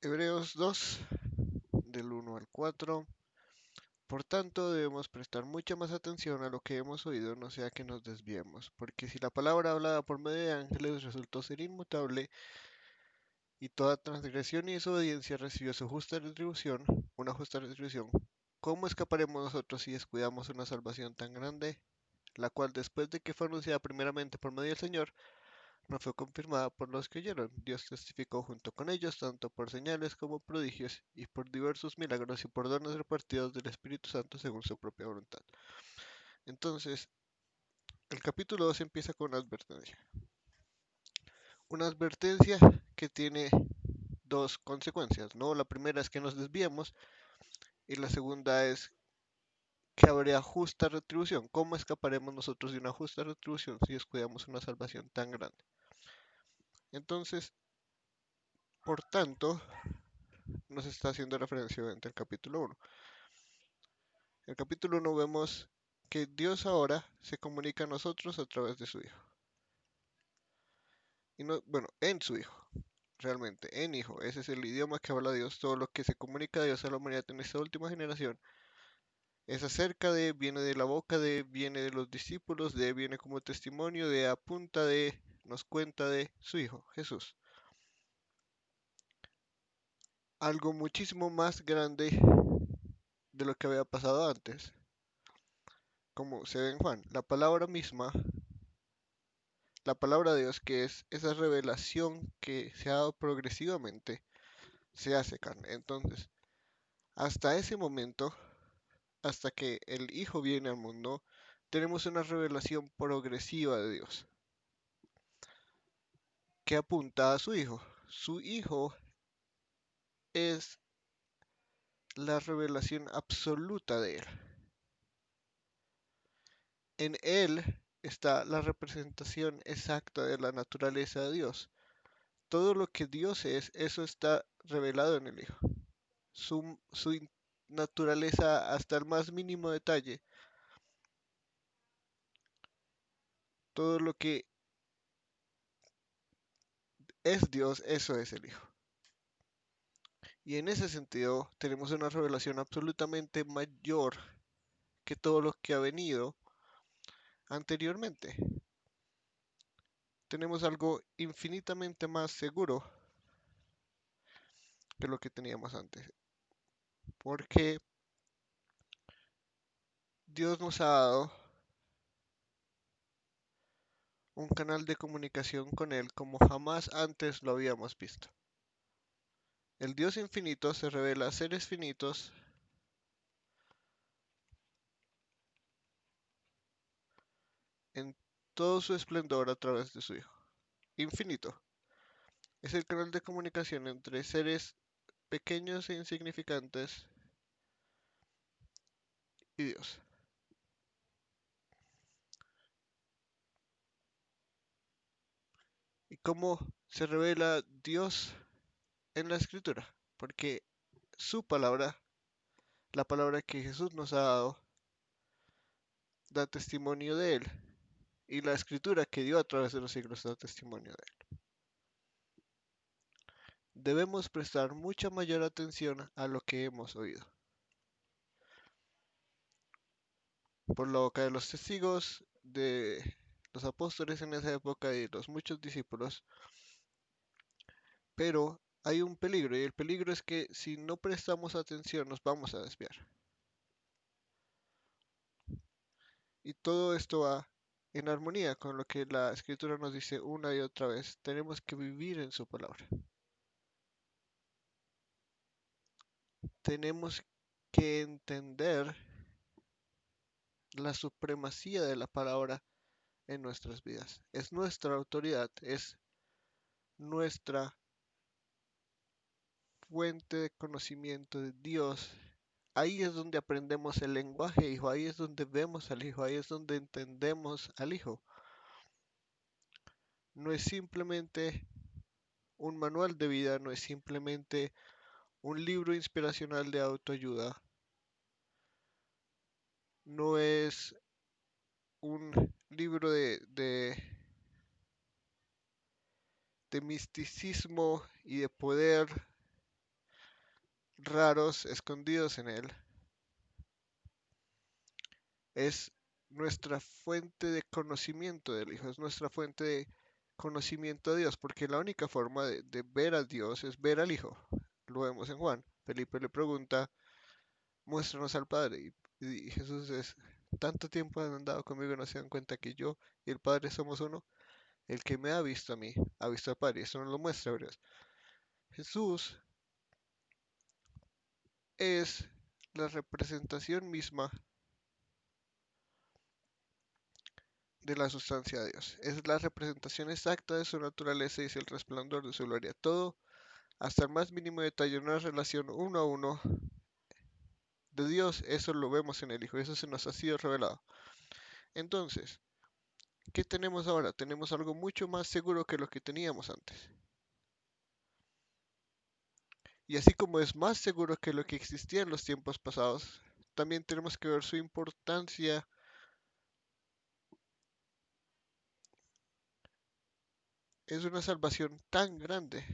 Hebreos 2, del 1 al 4. Por tanto, debemos prestar mucha más atención a lo que hemos oído, no sea que nos desviemos, porque si la palabra hablada por medio de ángeles resultó ser inmutable, y toda transgresión y desobediencia recibió su justa retribución, una justa retribución, ¿cómo escaparemos nosotros si descuidamos una salvación tan grande, la cual después de que fue anunciada primeramente por medio del Señor, no fue confirmada por los que oyeron? Dios testificó junto con ellos, tanto por señales como prodigios, y por diversos milagros y por dones repartidos del Espíritu Santo según su propia voluntad. Entonces, el capítulo 2 empieza con una advertencia. Una advertencia que tiene dos consecuencias, ¿no? La primera es que nos desviemos y la segunda es que habría justa retribución. ¿Cómo escaparemos nosotros de una justa retribución si descuidamos una salvación tan grande? Entonces, por tanto, nos está haciendo referencia obviamente al capítulo 1. En el capítulo 1 vemos que Dios ahora se comunica a nosotros a través de su Hijo. Y no, bueno, en su Hijo, realmente, en Hijo. Ese es el idioma que habla Dios. Todo lo que se comunica a Dios a la humanidad en esta última generación es acerca de, viene de la boca de, viene de los discípulos de, viene como testimonio de, apunta de, nos cuenta de su Hijo, Jesús. Algo muchísimo más grande de lo que había pasado antes. Como se ve en Juan, la palabra misma, la palabra de Dios, que es esa revelación que se ha dado progresivamente, se hace carne. Entonces, hasta ese momento, hasta que el Hijo viene al mundo, tenemos una revelación progresiva de Dios que apunta a su Hijo. Su Hijo es la revelación absoluta de Él. En Él está la representación exacta de la naturaleza de Dios. Todo lo que Dios es, eso está revelado en el Hijo. Su naturaleza hasta el más mínimo detalle. Todo lo que es Dios, eso es el Hijo. Y en ese sentido tenemos una revelación absolutamente mayor que todo lo que ha venido anteriormente. Tenemos algo infinitamente más seguro que lo que teníamos antes. Porque Dios nos ha dado un canal de comunicación con Él como jamás antes lo habíamos visto. El Dios infinito se revela a seres finitos en todo su esplendor a través de su Hijo. Infinito. Es el canal de comunicación entre seres pequeños e insignificantes y Dios. ¿Y cómo se revela Dios en la Escritura? Porque su palabra, la palabra que Jesús nos ha dado, da testimonio de Él. Y la Escritura que dio a través de los siglos da testimonio de Él. Debemos prestar mucha mayor atención a lo que hemos oído. Por la boca de los testigos, de los apóstoles en esa época y de los muchos discípulos. Pero hay un peligro, y el peligro es que si no prestamos atención nos vamos a desviar. Y todo esto va en armonía con lo que la Escritura nos dice una y otra vez. Tenemos que vivir en su palabra. Tenemos que entender la supremacía de la palabra en nuestras vidas. Es nuestra autoridad, es nuestra fuente de conocimiento de Dios. Ahí es donde aprendemos el lenguaje, hijo. Ahí es donde vemos al hijo. Ahí es donde entendemos al hijo. No es simplemente un manual de vida, no es simplemente un libro inspiracional de autoayuda. No es un libro de misticismo y de poder raros escondidos en Él. Es nuestra fuente de conocimiento del Hijo, es nuestra fuente de conocimiento de Dios, porque la única forma de ver a Dios es ver al Hijo. Lo vemos en Juan. Felipe le pregunta, muéstranos al Padre. Y Jesús es, tanto tiempo han andado conmigo y no se dan cuenta que yo y el Padre somos uno. El que me ha visto a mí, ha visto al Padre. Eso nos lo muestra Hebreos. Jesús es la representación misma de la sustancia de Dios. Es la representación exacta de su naturaleza y es el resplandor de su gloria. Todo, hasta el más mínimo detalle, una relación uno a uno de Dios, eso lo vemos en el Hijo, eso se nos ha sido revelado. Entonces, ¿qué tenemos ahora? Tenemos algo mucho más seguro que lo que teníamos antes. Y así como es más seguro que lo que existía en los tiempos pasados, también tenemos que ver su importancia. Es una salvación tan grande,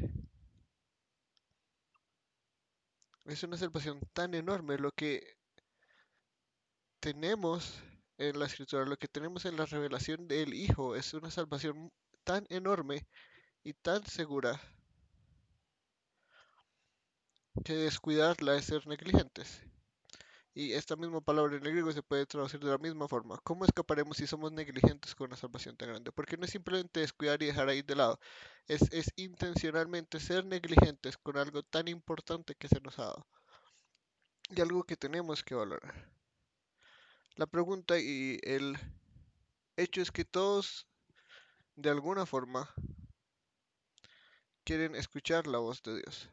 es una salvación tan enorme. Lo que tenemos en la escritura, lo que tenemos en la revelación del Hijo, es una salvación tan enorme y tan segura que descuidarla es ser negligentes. Y esta misma palabra en el griego se puede traducir de la misma forma. ¿Cómo escaparemos si somos negligentes con una salvación tan grande? Porque no es simplemente descuidar y dejar ahí de lado. Es intencionalmente ser negligentes con algo tan importante que se nos ha dado. Y algo que tenemos que valorar. La pregunta y el hecho es que todos, de alguna forma, quieren escuchar la voz de Dios.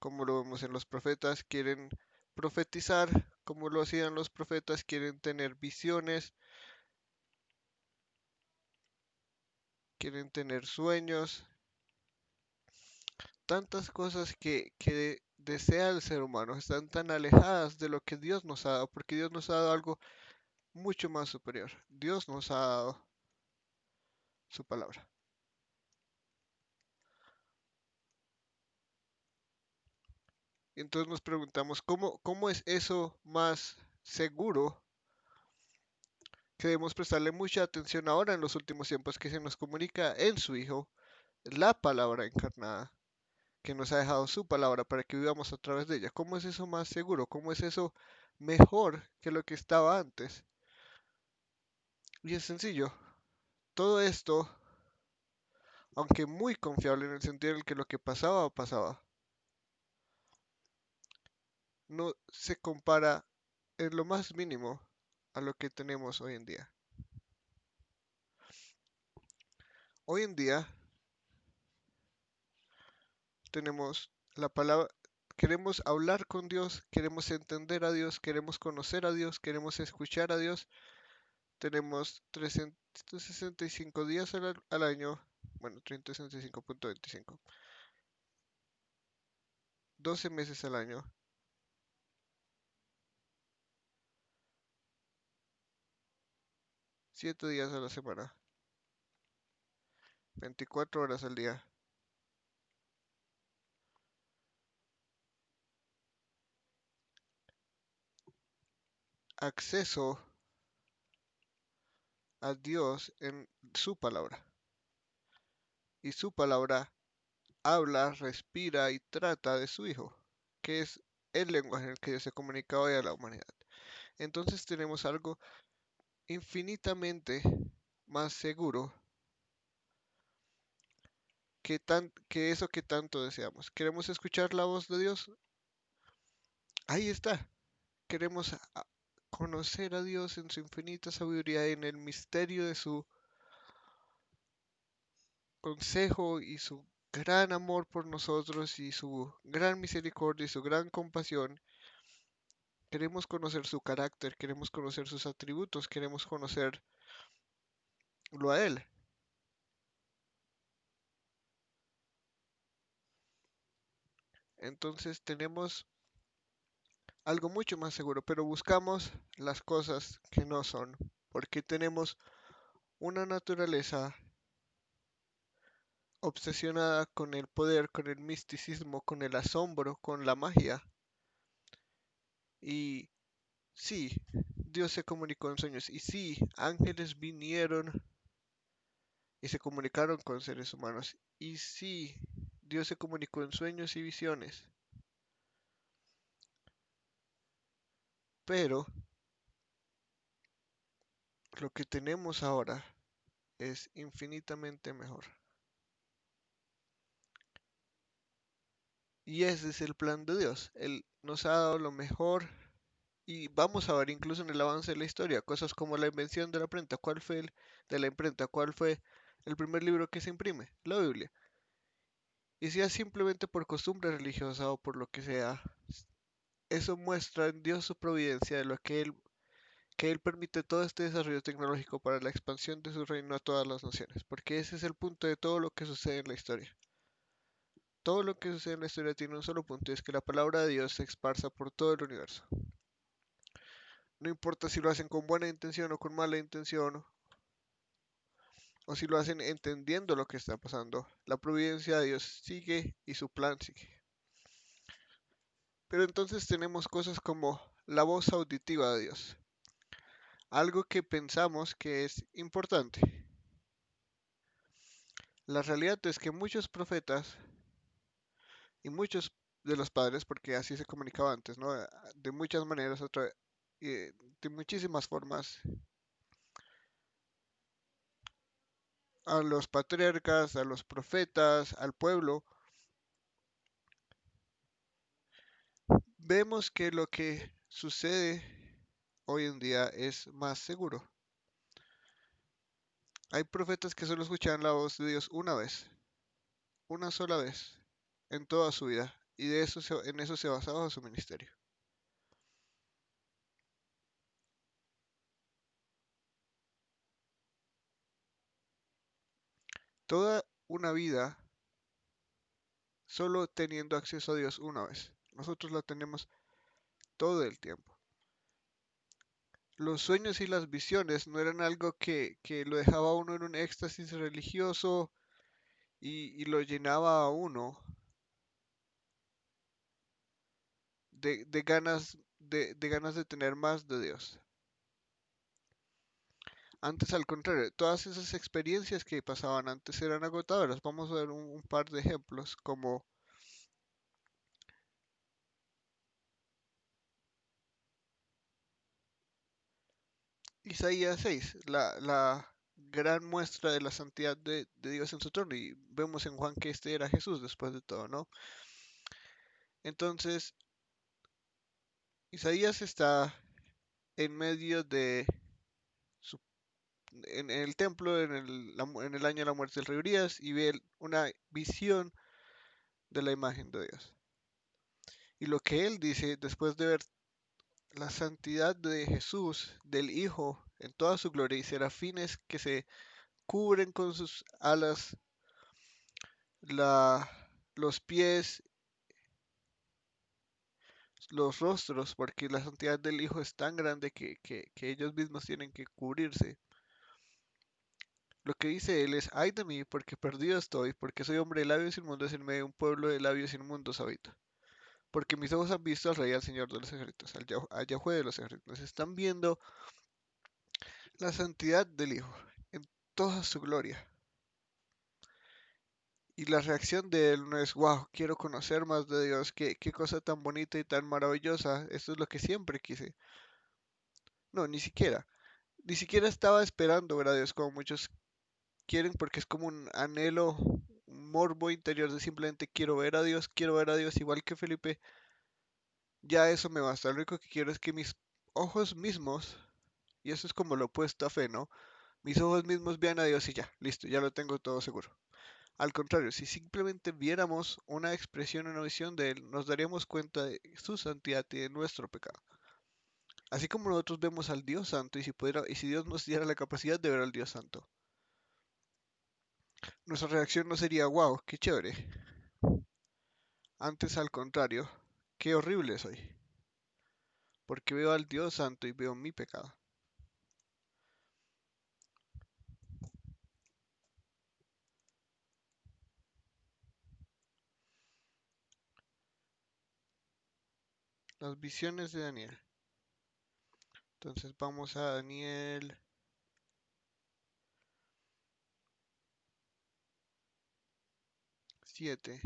Como lo vemos en los profetas, quieren profetizar como lo hacían los profetas, quieren tener visiones, quieren tener sueños, tantas cosas que desea el ser humano, están tan alejadas de lo que Dios nos ha dado, porque Dios nos ha dado algo mucho más superior. Dios nos ha dado su palabra. Y entonces nos preguntamos, ¿cómo es eso más seguro? Que debemos prestarle mucha atención ahora en los últimos tiempos que se nos comunica en su Hijo, la palabra encarnada, que nos ha dejado su palabra para que vivamos a través de ella. ¿Cómo es eso más seguro? ¿Cómo es eso mejor que lo que estaba antes? Y es sencillo. Todo esto, aunque muy confiable en el sentido en el que lo que pasaba, pasaba, no se compara en lo más mínimo a lo que tenemos hoy en día. Hoy en día tenemos la palabra, queremos hablar con Dios, queremos entender a Dios, queremos conocer a Dios, queremos escuchar a Dios. Tenemos 365 días al año, bueno, 365.25, 12 meses al año, 7 días a la semana, 24 horas al día, acceso a Dios en su palabra. Y su palabra habla, respira y trata de su Hijo, que es el lenguaje en el que Dios se comunica hoy a la humanidad. Entonces tenemos algo infinitamente más seguro que eso que tanto deseamos. ¿Queremos escuchar la voz de Dios? Ahí está. Queremos conocer a Dios en su infinita sabiduría, en el misterio de su consejo y su gran amor por nosotros y su gran misericordia y su gran compasión. Queremos conocer su carácter, queremos conocer sus atributos, queremos conocerlo a Él. Entonces tenemos algo mucho más seguro, pero buscamos las cosas que no son, porque tenemos una naturaleza obsesionada con el poder, con el misticismo, con el asombro, con la magia. Y sí, Dios se comunicó en sueños. Y sí, ángeles vinieron y se comunicaron con seres humanos. Y sí, Dios se comunicó en sueños y visiones. Pero lo que tenemos ahora es infinitamente mejor. Y ese es el plan de Dios. Él nos ha dado lo mejor y vamos a ver incluso en el avance de la historia, cosas como la invención de la imprenta. ¿Cuál fue de la imprenta? ¿Cuál fue el primer libro que se imprime? La Biblia. Y sea simplemente por costumbre religiosa o por lo que sea, eso muestra en Dios su providencia de lo que Él permite todo este desarrollo tecnológico para la expansión de su reino a todas las naciones, porque ese es el punto de todo lo que sucede en la historia. Todo lo que sucede en la historia tiene un solo punto, y es que la palabra de Dios se esparza por todo el universo. No importa si lo hacen con buena intención o con mala intención, o si lo hacen entendiendo lo que está pasando, la providencia de Dios sigue y su plan sigue. Pero entonces tenemos cosas como la voz auditiva de Dios, algo que pensamos que es importante. La realidad es que muchos profetas y muchos de los padres, porque así se comunicaba antes, ¿no? De muchas maneras, de muchísimas formas, a los patriarcas, a los profetas, al pueblo, vemos que lo que sucede hoy en día es más seguro. Hay profetas que solo escuchan la voz de Dios una vez, una sola vez, en toda su vida, y en eso se basaba su ministerio. Toda una vida solo teniendo acceso a Dios una vez. Nosotros la tenemos todo el tiempo. Los sueños y las visiones no eran algo que lo dejaba a uno en un éxtasis religioso y lo llenaba a uno de ganas de tener más de Dios. Antes, al contrario, todas esas experiencias que pasaban antes eran agotadoras. Vamos a ver un par de ejemplos, como Isaías 6, la gran muestra de la santidad de Dios en su trono. Y vemos en Juan que este era Jesús después de todo, ¿no? Entonces, Isaías está en medio de su- en el templo en el año de la muerte del rey Urías y ve una visión de la imagen de Dios. Y lo que él dice después de ver la santidad de Jesús, del Hijo, en toda su gloria, y serafines que se cubren con sus alas la, los pies, los rostros, porque la santidad del Hijo es tan grande que ellos mismos tienen que cubrirse. Lo que dice él es, ay de mí, porque perdido estoy, porque soy hombre de labios inmundos en medio de un pueblo de labios inmundos habito. Porque mis ojos han visto al Rey, al Señor de los ejércitos, al Yahweh de los ejércitos. Están viendo la santidad del Hijo en toda su gloria. Y la reacción de él no es, wow, quiero conocer más de Dios, qué cosa tan bonita y tan maravillosa, esto es lo que siempre quise. No, ni siquiera. Ni siquiera estaba esperando ver a Dios como muchos quieren, porque es como un anhelo, un morbo interior de simplemente quiero ver a Dios, igual que Felipe, ya eso me basta. Lo único que quiero es que mis ojos mismos, y eso es como lo opuesto a fe, ¿no? Mis ojos mismos vean a Dios y ya, listo, ya lo tengo todo seguro. Al contrario, si simplemente viéramos una expresión, una visión de Él, nos daríamos cuenta de su santidad y de nuestro pecado. Así como nosotros vemos al Dios Santo, y si Dios nos diera la capacidad de ver al Dios Santo, nuestra reacción no sería, wow, qué chévere. Antes, al contrario, qué horrible soy, porque veo al Dios Santo y veo mi pecado. Las visiones de Daniel. Entonces vamos a Daniel 7.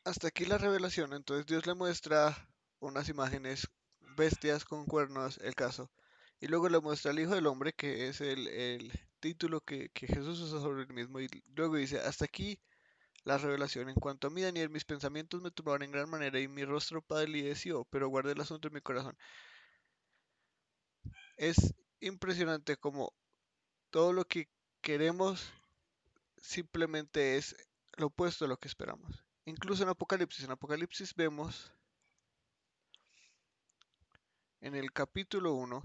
Hasta aquí la revelación. Entonces Dios le muestra unas imágenes, bestias con cuernos, el caso. Y luego le muestra al Hijo del Hombre, que es el título que Jesús usa sobre el mismo. Y luego dice, hasta aquí la revelación. En cuanto a mí, Daniel, mis pensamientos me turbaron en gran manera y mi rostro palideció, pero guardé el asunto en mi corazón. Es impresionante como todo lo que queremos simplemente es lo opuesto a lo que esperamos. Incluso en Apocalipsis vemos en el capítulo 1,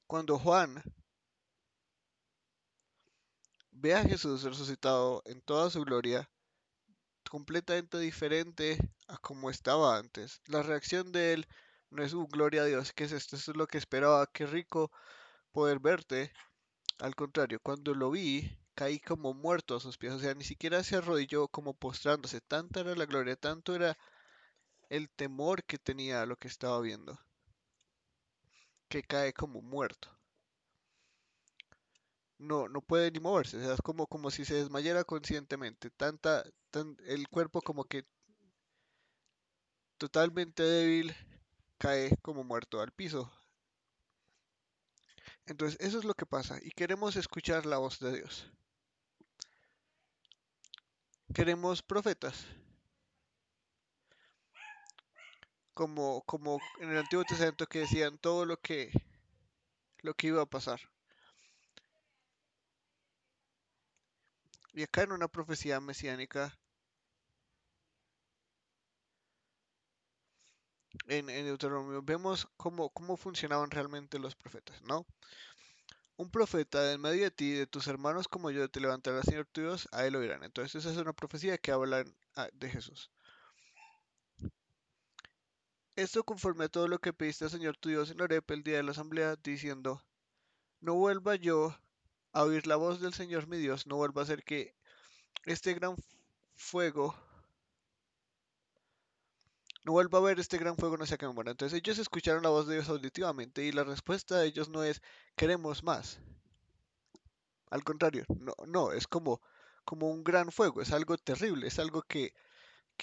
cuando Juan ve a Jesús resucitado en toda su gloria, completamente diferente a como estaba antes. La reacción de él no es un gloria a Dios, ¿qué es esto? Esto es lo que esperaba, qué rico poder verte. Al contrario, cuando lo vi, caí como muerto a sus pies, o sea, ni siquiera se arrodilló como postrándose, tanta era la gloria, tanto era el temor que tenía a lo que estaba viendo, que cae como muerto. No puede ni moverse, o sea, es como si se desmayara conscientemente, el cuerpo como que totalmente débil, cae como muerto al piso. Entonces, eso es lo que pasa, y queremos escuchar la voz de Dios. Queremos profetas, como en el Antiguo Testamento que decían todo lo que iba a pasar. Y acá en una profecía mesiánica, en Deuteronomio, vemos cómo funcionaban realmente los profetas, ¿no? Un profeta de en medio de ti, de tus hermanos como yo, te levantará el Señor tu Dios, a él oirán. Entonces esa es una profecía que habla de Jesús. Esto conforme a todo lo que pediste al Señor tu Dios en Horeb el día de la asamblea, diciendo, no vuelva yo a oír la voz del Señor mi Dios, no vuelva a hacer que este gran fuego, no vuelva a ver este gran fuego, no sea que me muera. Entonces ellos escucharon la voz de Dios auditivamente y la respuesta de ellos no es queremos más. Al contrario, no, es como un gran fuego, es algo terrible, es algo que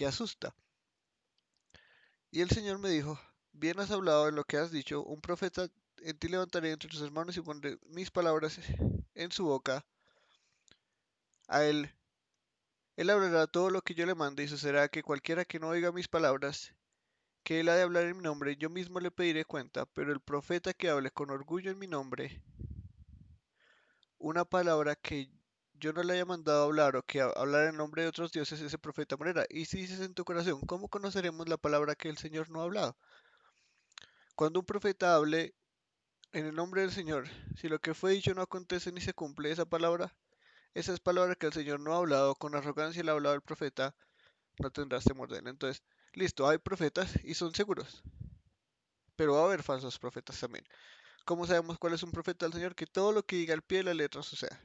asusta. Y el Señor me dijo, bien has hablado en lo que has dicho, un profeta en ti levantaré entre tus hermanos y pondré mis palabras en su boca. A él hablará todo lo que yo le mande y sucederá que cualquiera que no oiga mis palabras, que él ha de hablar en mi nombre, yo mismo le pediré cuenta, pero el profeta que hable con orgullo en mi nombre, una palabra que yo no le haya mandado hablar o que hablar en nombre de otros dioses, ese profeta morirá. Y si dices en tu corazón, ¿cómo conoceremos la palabra que el Señor no ha hablado? Cuando un profeta hable en el nombre del Señor, si lo que fue dicho no acontece ni se cumple esa es palabra que el Señor no ha hablado, con arrogancia le ha hablado el profeta, no tendrás temor de él. Entonces, listo, hay profetas y son seguros, pero va a haber falsos profetas también. ¿Cómo sabemos cuál es un profeta del Señor? Que todo lo que diga al pie de la letra suceda.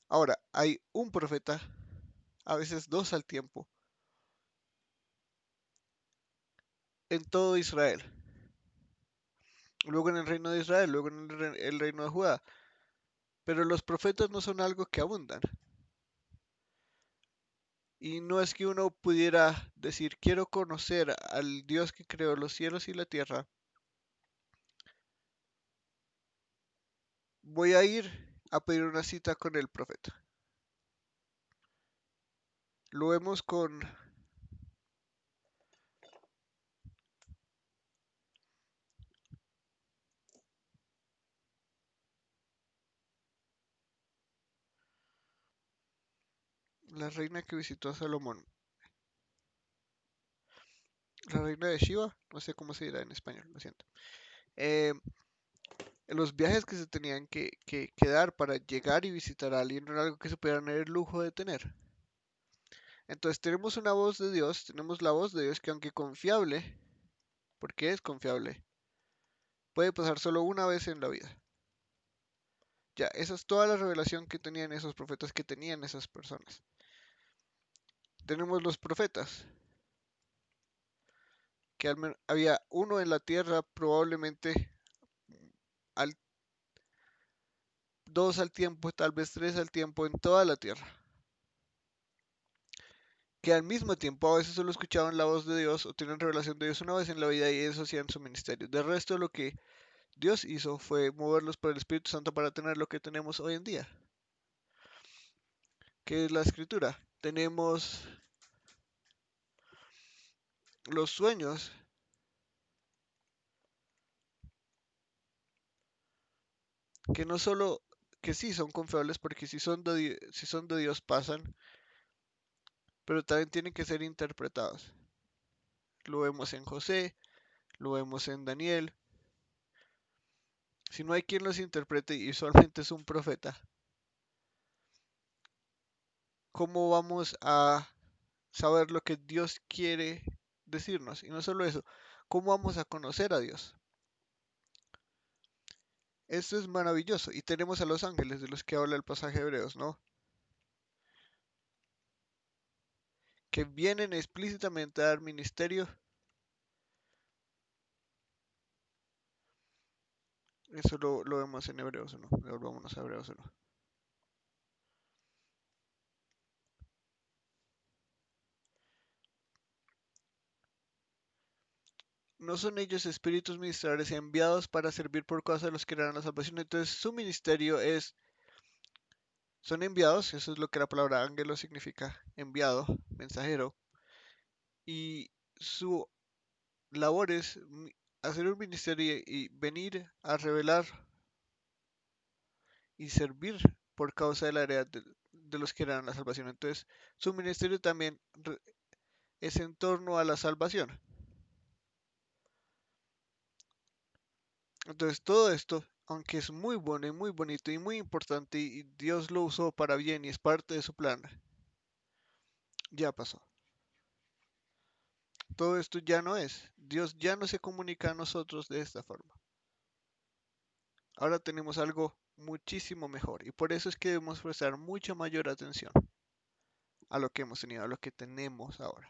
Ahora, hay un profeta, a veces dos al tiempo, en todo Israel. Luego en el reino de Israel, luego en el reino de Judá. Pero los profetas no son algo que abundan. Y no es que uno pudiera decir, quiero conocer al Dios que creó los cielos y la tierra, voy a ir a pedir una cita con el profeta. Lo vemos con la reina que visitó a Salomón. La reina de Shiva, no sé cómo se dirá en español, lo siento. Eh, los viajes que se tenían que dar para llegar y visitar a alguien no era algo que se pudiera dar el lujo de tener. Entonces tenemos una voz de Dios, tenemos la voz de Dios que aunque confiable, porque es confiable, puede pasar solo una vez en la vida. Ya, esa es toda la revelación que tenían esos profetas, que tenían esas personas. Tenemos los profetas, que había uno en la tierra, probablemente al, dos al tiempo, tal vez tres al tiempo en toda la tierra. Que al mismo tiempo a veces solo escuchaban la voz de Dios o tenían revelación de Dios una vez en la vida y eso hacían su ministerio. De resto, lo que Dios hizo fue moverlos por el Espíritu Santo para tener lo que tenemos hoy en día, que es la escritura. Tenemos los sueños, que no solo, que sí son confiables porque si son de Dios pasan, pero también tienen que ser interpretados. Lo vemos en José, lo vemos en Daniel. Si no hay quien los interprete y usualmente es un profeta, ¿cómo vamos a saber lo que Dios quiere decirnos? Y no solo eso, ¿cómo vamos a conocer a Dios? Esto es maravilloso. Y tenemos a los ángeles de los que habla el pasaje de Hebreos, ¿no? Que vienen explícitamente a dar ministerio. Eso lo vemos en Hebreos 1. Volvámonos a Hebreos 1. No son ellos espíritus ministradores enviados para servir por causa de los que harán la salvación. Entonces su ministerio es, son enviados, eso es lo que la palabra ángelo significa, enviado, mensajero. Y su labor es hacer un ministerio y venir a revelar y servir por causa de la heredad de los que harán la salvación. Entonces su ministerio también es en torno a la salvación. Entonces todo esto, aunque es muy bueno y muy bonito y muy importante y Dios lo usó para bien y es parte de su plan, ya pasó. Todo esto ya no es. Dios ya no se comunica a nosotros de esta forma. Ahora tenemos algo muchísimo mejor y por eso es que debemos prestar mucha mayor atención a lo que hemos tenido, a lo que tenemos ahora.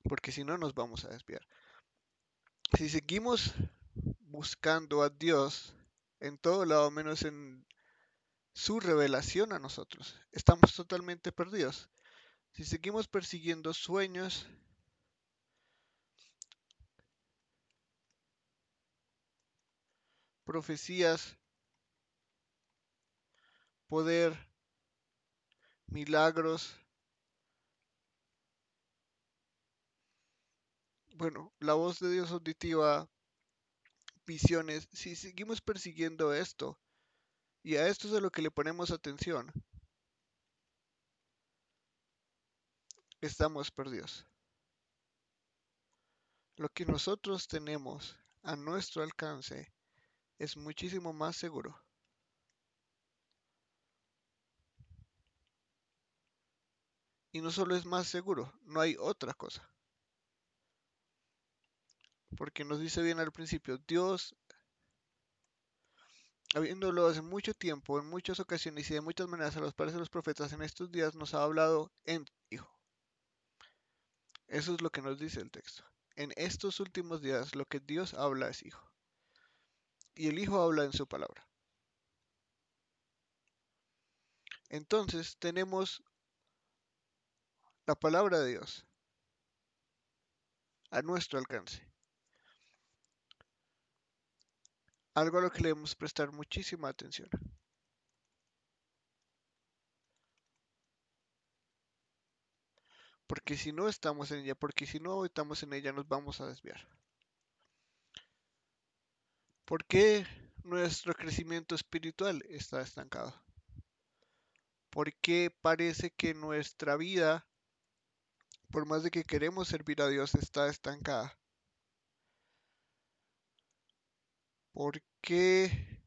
Porque si no nos vamos a desviar. Si seguimos buscando a Dios en todo lado menos en su revelación a nosotros, estamos totalmente perdidos. Si seguimos persiguiendo sueños, profecías, poder, milagros, bueno, la voz de Dios auditiva, visiones, si seguimos persiguiendo esto, y a esto es a lo que le ponemos atención, estamos perdidos. Lo que nosotros tenemos a nuestro alcance es muchísimo más seguro. Y no solo es más seguro, no hay otra cosa. Porque nos dice bien al principio, Dios, habiéndolo hace mucho tiempo, en muchas ocasiones y de muchas maneras a los padres de los profetas, en estos días nos ha hablado en Hijo. Eso es lo que nos dice el texto. En estos últimos días lo que Dios habla es Hijo. Y el Hijo habla en su palabra. Entonces tenemos la palabra de Dios a nuestro alcance. algo a lo que le debemos prestar muchísima atención. Porque si no estamos en ella, porque si no estamos en ella, nos vamos a desviar. ¿Por qué nuestro crecimiento espiritual está estancado? ¿Por qué parece que nuestra vida, por más de que queremos servir a Dios, está estancada? ¿Por qué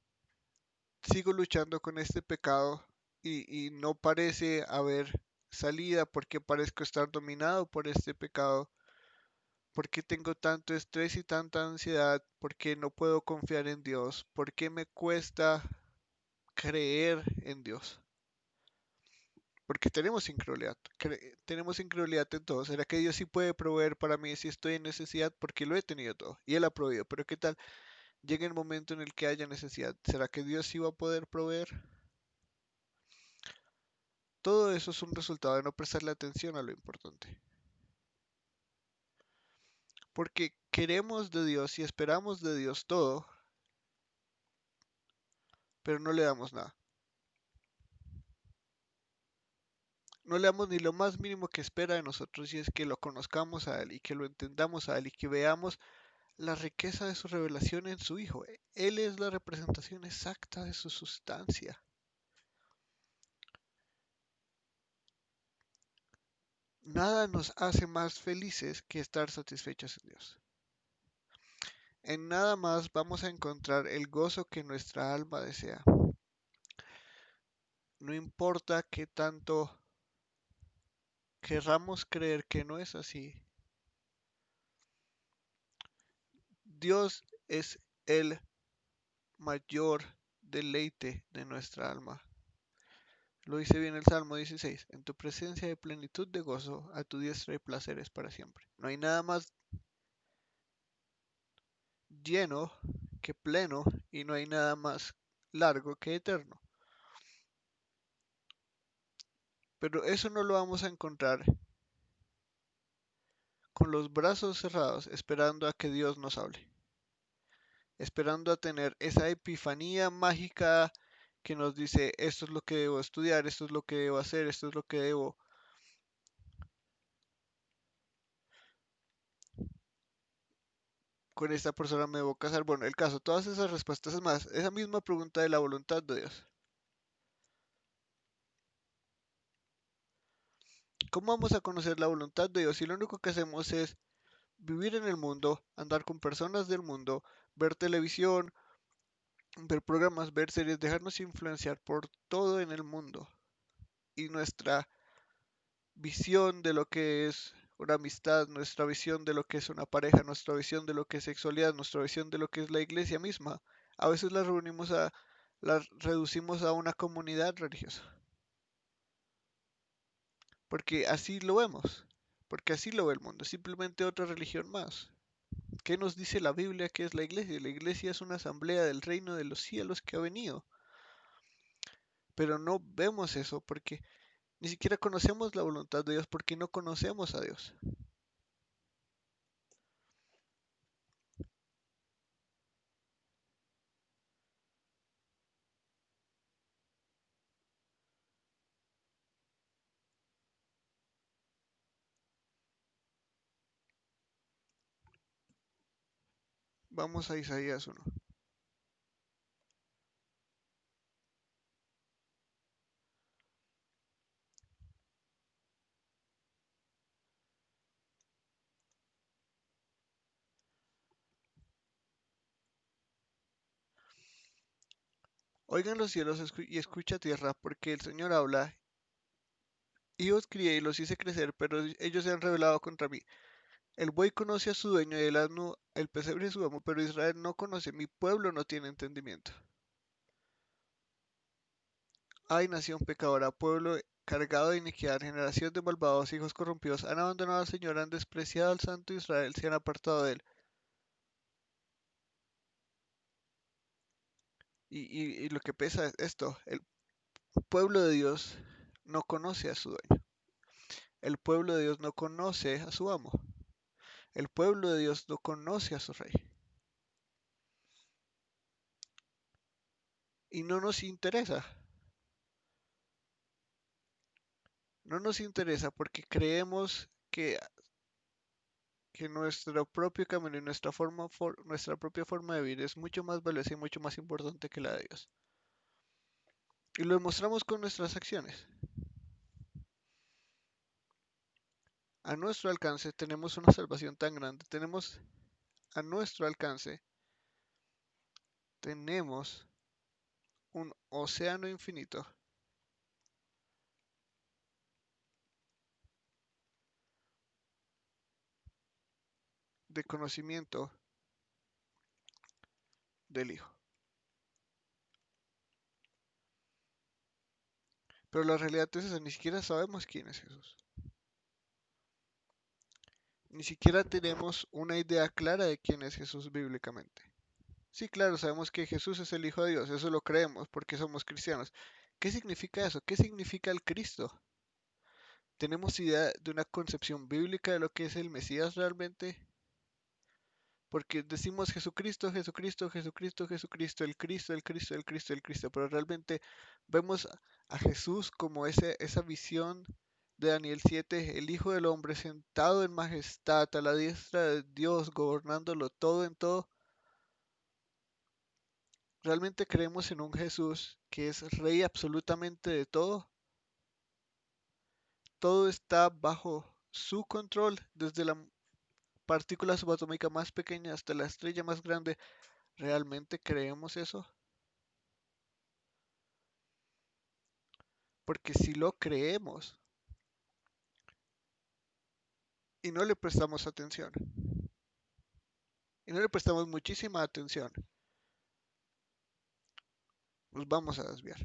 sigo luchando con este pecado y no parece haber salida? ¿Por qué parezco estar dominado por este pecado? ¿Por qué tengo tanto estrés y tanta ansiedad? ¿Por qué no puedo confiar en Dios? ¿Por qué me cuesta creer en Dios? Porque tenemos incredulidad en todo. ¿Será que Dios sí puede proveer para mí si estoy en necesidad? Porque lo he tenido todo y Él ha proveído. Pero ¿qué tal? Llega el momento en el que haya necesidad. ¿Será que Dios sí va a poder proveer? Todo eso es un resultado de no prestarle atención a lo importante. Porque queremos de Dios y esperamos de Dios todo, pero no le damos nada. No le damos ni lo más mínimo que espera de nosotros y es que lo conozcamos a Él y que lo entendamos a Él y que veamos la riqueza de su revelación en su Hijo. Él es la representación exacta de su sustancia. Nada nos hace más felices que estar satisfechos en Dios. En nada más vamos a encontrar el gozo que nuestra alma desea. No importa qué tanto querramos creer que no es así. Dios es el mayor deleite de nuestra alma. Lo dice bien el Salmo 16. En tu presencia hay plenitud de gozo, a tu diestra hay placeres para siempre. No hay nada más lleno que pleno y no hay nada más largo que eterno. Pero eso no lo vamos a encontrar con los brazos cerrados esperando a que Dios nos hable, esperando a tener esa epifanía mágica que nos dice esto es lo que debo estudiar, esto es lo que debo hacer, esto es lo que debo, con esta persona me debo casar. Bueno, el caso, todas esas respuestas, es más, esa misma pregunta de la voluntad de Dios. ¿Cómo vamos a conocer la voluntad de Dios si lo único que hacemos es vivir en el mundo, andar con personas del mundo, ver televisión, ver programas, ver series, dejarnos influenciar por todo en el mundo? Y nuestra visión de lo que es una amistad, nuestra visión de lo que es una pareja, nuestra visión de lo que es sexualidad, nuestra visión de lo que es la iglesia misma, a veces la reducimos a una comunidad religiosa, porque así lo vemos, porque así lo ve el mundo, simplemente otra religión más. ¿Qué nos dice la Biblia que es la iglesia? La iglesia es una asamblea del reino de los cielos que ha venido, pero no vemos eso porque ni siquiera conocemos la voluntad de Dios porque no conocemos a Dios. Vamos a Isaías 1. Oigan los cielos y escucha tierra, porque el Señor habla, y os crié y los hice crecer, pero ellos se han rebelado contra mí. El buey conoce a su dueño y el asno, el pesebre a su amo, pero Israel no conoce, mi pueblo no tiene entendimiento. Ay, nación pecadora, pueblo cargado de iniquidad, generación de malvados, hijos corrompidos, han abandonado al Señor, han despreciado al Santo Israel, se han apartado de él. Y lo que pesa es esto, el pueblo de Dios no conoce a su dueño. El pueblo de Dios no conoce a su amo. El pueblo de Dios no conoce a su rey. y no nos interesa. No nos interesa porque creemos que nuestro propio camino y nuestra propia forma de vivir es mucho más valiosa y mucho más importante que la de Dios. Y lo demostramos con nuestras acciones. A nuestro alcance tenemos una salvación tan grande, tenemos a nuestro alcance, tenemos un océano infinito de conocimiento del Hijo. Pero la realidad es esa, ni siquiera sabemos quién es Jesús. Ni siquiera tenemos una idea clara de quién es Jesús bíblicamente. Sí, claro, sabemos que Jesús es el Hijo de Dios, eso lo creemos porque somos cristianos. ¿Qué significa eso? ¿Qué significa el Cristo? ¿Tenemos idea de una concepción bíblica de lo que es el Mesías realmente? Porque decimos Jesucristo, Jesucristo, Jesucristo, Jesucristo, el Cristo, el Cristo, el Cristo, el Cristo, pero realmente vemos a Jesús como esa visión de Daniel 7, el Hijo del Hombre sentado en majestad a la diestra de Dios, gobernándolo todo en todo. ¿Realmente creemos en un Jesús que es rey absolutamente de todo? Todo está bajo su control, desde la partícula subatómica más pequeña hasta la estrella más grande. ¿Realmente creemos eso? Porque si lo creemos y no le prestamos atención, y no le prestamos muchísima atención, nos vamos a desviar.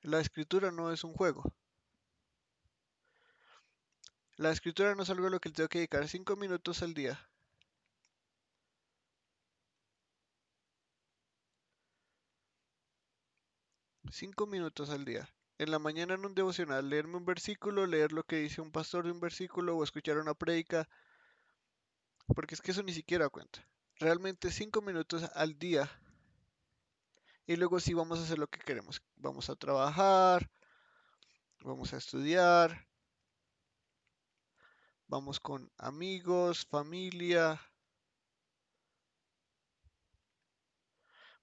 La escritura no es un juego. La escritura no es algo a lo que le tengo que dedicar 5 minutos al día. 5 minutos al día. En la mañana en un devocional, leerme un versículo, leer lo que dice un pastor de un versículo o escuchar una prédica, porque es que eso ni siquiera cuenta. Realmente 5 minutos al día y luego sí vamos a hacer lo que queremos. Vamos a trabajar, vamos a estudiar, vamos con amigos, familia,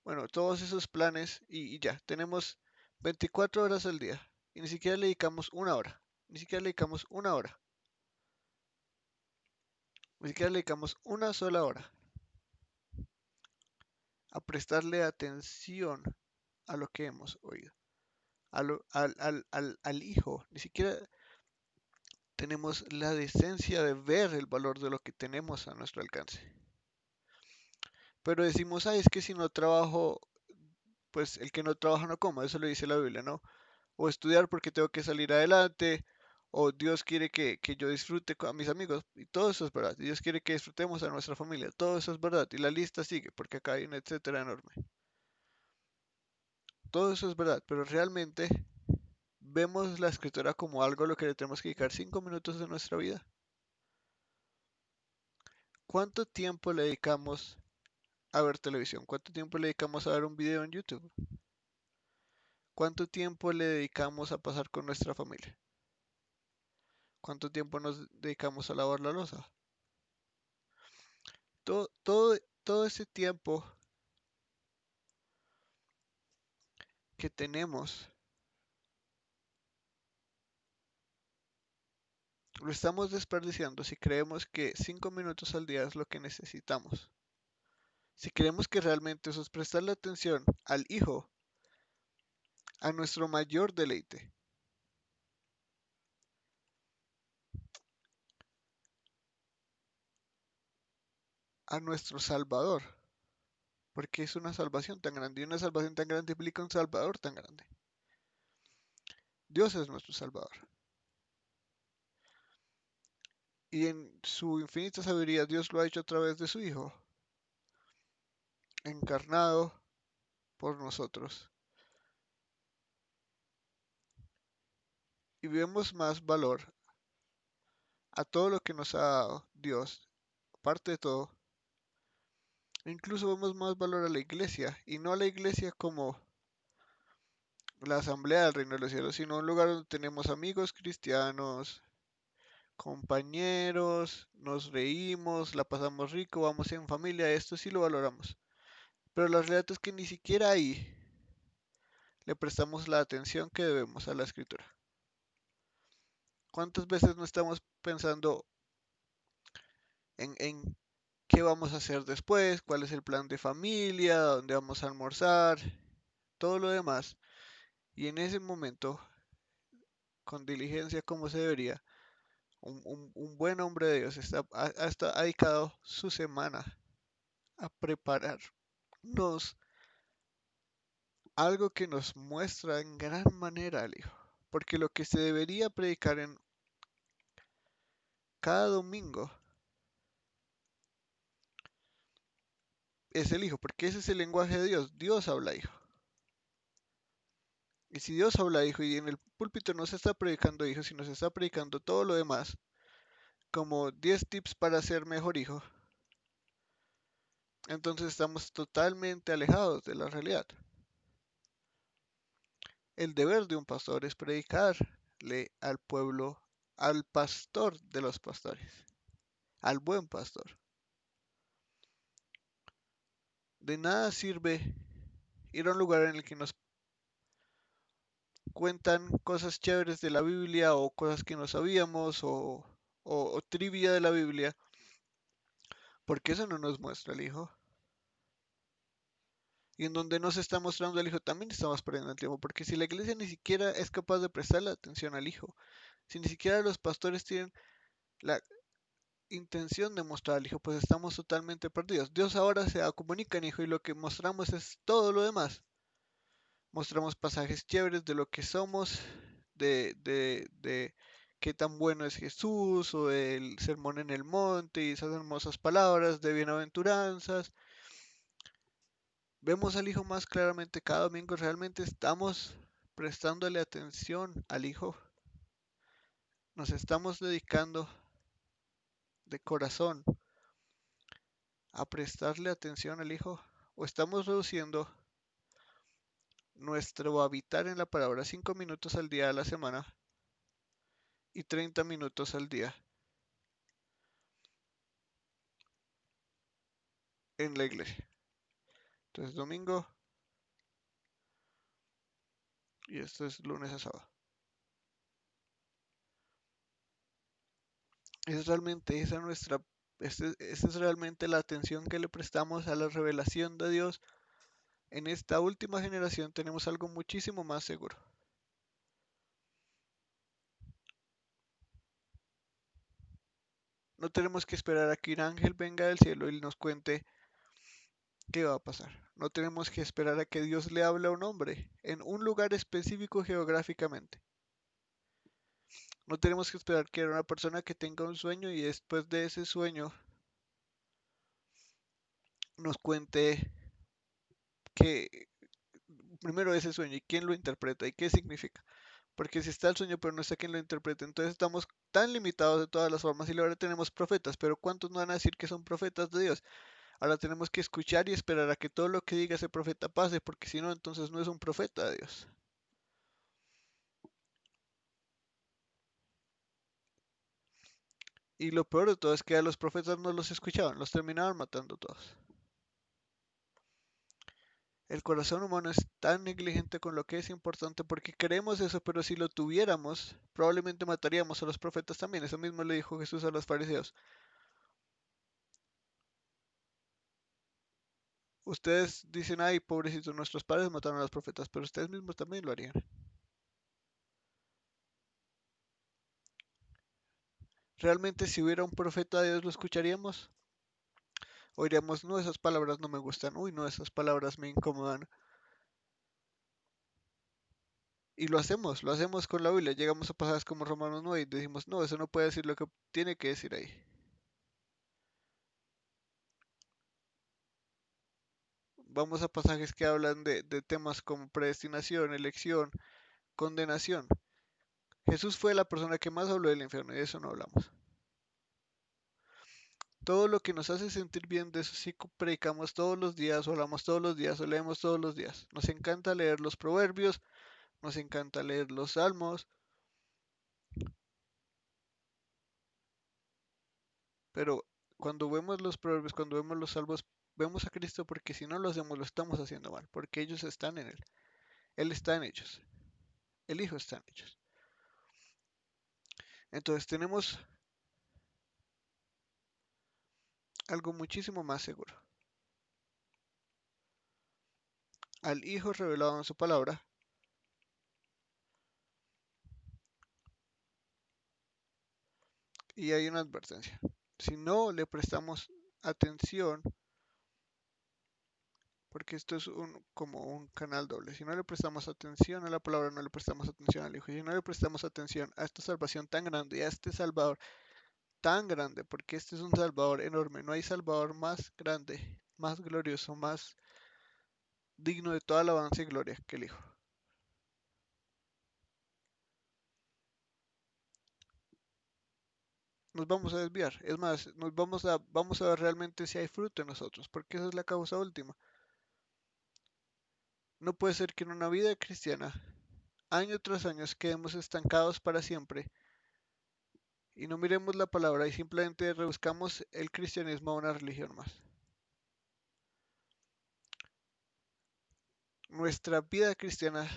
bueno, todos esos planes y ya, tenemos 24 horas al día y ni siquiera le dedicamos una hora, ni siquiera le dedicamos una hora, ni siquiera le dedicamos una sola hora a prestarle atención a lo que hemos oído, al Hijo, ni siquiera tenemos la decencia de ver el valor de lo que tenemos a nuestro alcance. Pero decimos, ay, es que si no trabajo, pues el que no trabaja no coma, eso lo dice la Biblia, ¿no? O estudiar porque tengo que salir adelante, o Dios quiere que yo disfrute con mis amigos, y todo eso es verdad. Dios quiere que disfrutemos a nuestra familia, todo eso es verdad, y la lista sigue, porque acá hay un etcétera enorme. Todo eso es verdad, pero realmente vemos la escritura como algo a lo que le tenemos que dedicar 5 minutos de nuestra vida. ¿Cuánto tiempo le dedicamos a ver televisión? ¿Cuánto tiempo le dedicamos a ver un video en YouTube? ¿Cuánto tiempo le dedicamos a pasar con nuestra familia? ¿Cuánto tiempo nos dedicamos a lavar la loza? Todo ese tiempo que tenemos lo estamos desperdiciando si creemos que 5 minutos al día es lo que necesitamos. Si creemos que realmente eso es prestarle atención al Hijo, a nuestro mayor deleite, a nuestro Salvador, porque es una salvación tan grande y una salvación tan grande implica un Salvador tan grande. Dios es nuestro Salvador. Y en su infinita sabiduría Dios lo ha hecho a través de su Hijo, encarnado por nosotros. Y vemos más valor a todo lo que nos ha dado Dios, aparte de todo, Incluso vemos más valor a la iglesia, y no a la iglesia como la asamblea del reino de los cielos, sino un lugar donde tenemos amigos cristianos, compañeros, nos reímos, la pasamos rico, vamos en familia, esto sí lo valoramos. Pero la realidad es que ni siquiera ahí le prestamos la atención que debemos a la escritura. ¿Cuántas veces no estamos pensando en qué vamos a hacer después, cuál es el plan de familia, dónde vamos a almorzar, todo lo demás? Y en ese momento, con diligencia como se debería, un buen hombre de Dios ha dedicado su semana a prepararnos algo que nos muestra en gran manera al Hijo. Porque lo que se debería predicar en cada domingo es el Hijo, porque ese es el lenguaje de Dios. Dios habla Hijo. Y si Dios habla Hijo y en el púlpito no se está predicando Hijo, sino se está predicando todo lo demás, como 10 tips para ser mejor hijo, entonces estamos totalmente alejados de la realidad. El deber de un pastor es predicarle al pueblo, al pastor de los pastores, al buen pastor. De nada sirve ir a un lugar en el que nos cuentan cosas chéveres de la Biblia o cosas que no sabíamos o trivia de la Biblia, porque eso no nos muestra el Hijo. Y en donde no se está mostrando el Hijo también estamos perdiendo el tiempo, porque si la iglesia ni siquiera es capaz de prestarle atención al Hijo, si ni siquiera los pastores tienen la intención de mostrar al Hijo, pues estamos totalmente perdidos. Dios ahora se comunica en Hijo y lo que mostramos es todo lo demás. Mostramos pasajes chéveres de lo que somos, de qué tan bueno es Jesús, o el sermón en el monte y esas hermosas palabras de bienaventuranzas. Vemos al Hijo más claramente cada domingo. Realmente estamos prestándole atención al Hijo. Nos estamos dedicando de corazón a prestarle atención al Hijo. O estamos reduciendo nuestro habitar en la palabra 5 minutos al día a la semana y 30 minutos al día en la iglesia. Entonces domingo y esto es lunes a sábado. Es realmente esa nuestra, esta es realmente la atención que le prestamos a la revelación de Dios. En esta última generación tenemos algo muchísimo más seguro. No tenemos que esperar a que un ángel venga del cielo y nos cuente qué va a pasar. No tenemos que esperar a que Dios le hable a un hombre en un lugar específico geográficamente. No tenemos que esperar que una persona que tenga un sueño y después de ese sueño nos cuente que primero ese sueño y quién lo interpreta y qué significa. Porque si está el sueño pero no está quien lo interpreta, entonces estamos tan limitados de todas las formas y ahora tenemos profetas, pero ¿cuántos no van a decir que son profetas de Dios? Ahora tenemos que escuchar y esperar a que todo lo que diga ese profeta pase, porque si no, entonces no es un profeta de Dios. Y lo peor de todo es que a los profetas no los escuchaban, los terminaban matando todos. El corazón humano es tan negligente con lo que es importante porque queremos eso, pero si lo tuviéramos, probablemente mataríamos a los profetas también. Eso mismo le dijo Jesús a los fariseos. Ustedes dicen, ay, pobrecitos, nuestros padres mataron a los profetas, pero ustedes mismos también lo harían. Realmente, si hubiera un profeta de Dios, ¿lo escucharíamos? O diríamos, no, esas palabras no me gustan, uy, no, esas palabras me incomodan. Y lo hacemos con la Biblia. Llegamos a pasajes como Romanos 9 y decimos, no, eso no puede decir lo que tiene que decir ahí. Vamos a pasajes que hablan de temas como predestinación, elección, condenación. Jesús fue la persona que más habló del infierno y de eso no hablamos. Todo lo que nos hace sentir bien, de eso sí predicamos todos los días, o hablamos todos los días, o leemos todos los días. Nos encanta leer los proverbios, nos encanta leer los salmos, pero cuando vemos los proverbios, cuando vemos los salmos, vemos a Cristo porque si no lo hacemos, lo estamos haciendo mal, porque ellos están en Él. Él está en ellos. El Hijo está en ellos. Entonces tenemos algo muchísimo más seguro. Al Hijo revelado en su palabra, y hay una advertencia. Si no le prestamos atención, porque esto es como un canal doble, si no le prestamos atención a la palabra, no le prestamos atención al Hijo, y si no le prestamos atención a esta salvación tan grande y a este Salvador tan grande, porque este es un Salvador enorme, no hay Salvador más grande, más glorioso, más digno de toda alabanza y gloria que el Hijo. Nos vamos a desviar. Es más, vamos a ver realmente si hay fruto en nosotros, porque esa es la causa última. No puede ser que en una vida cristiana, año tras año, quedemos estancados para siempre y no miremos la palabra y simplemente reduzcamos el cristianismo a una religión más. Nuestra vida cristiana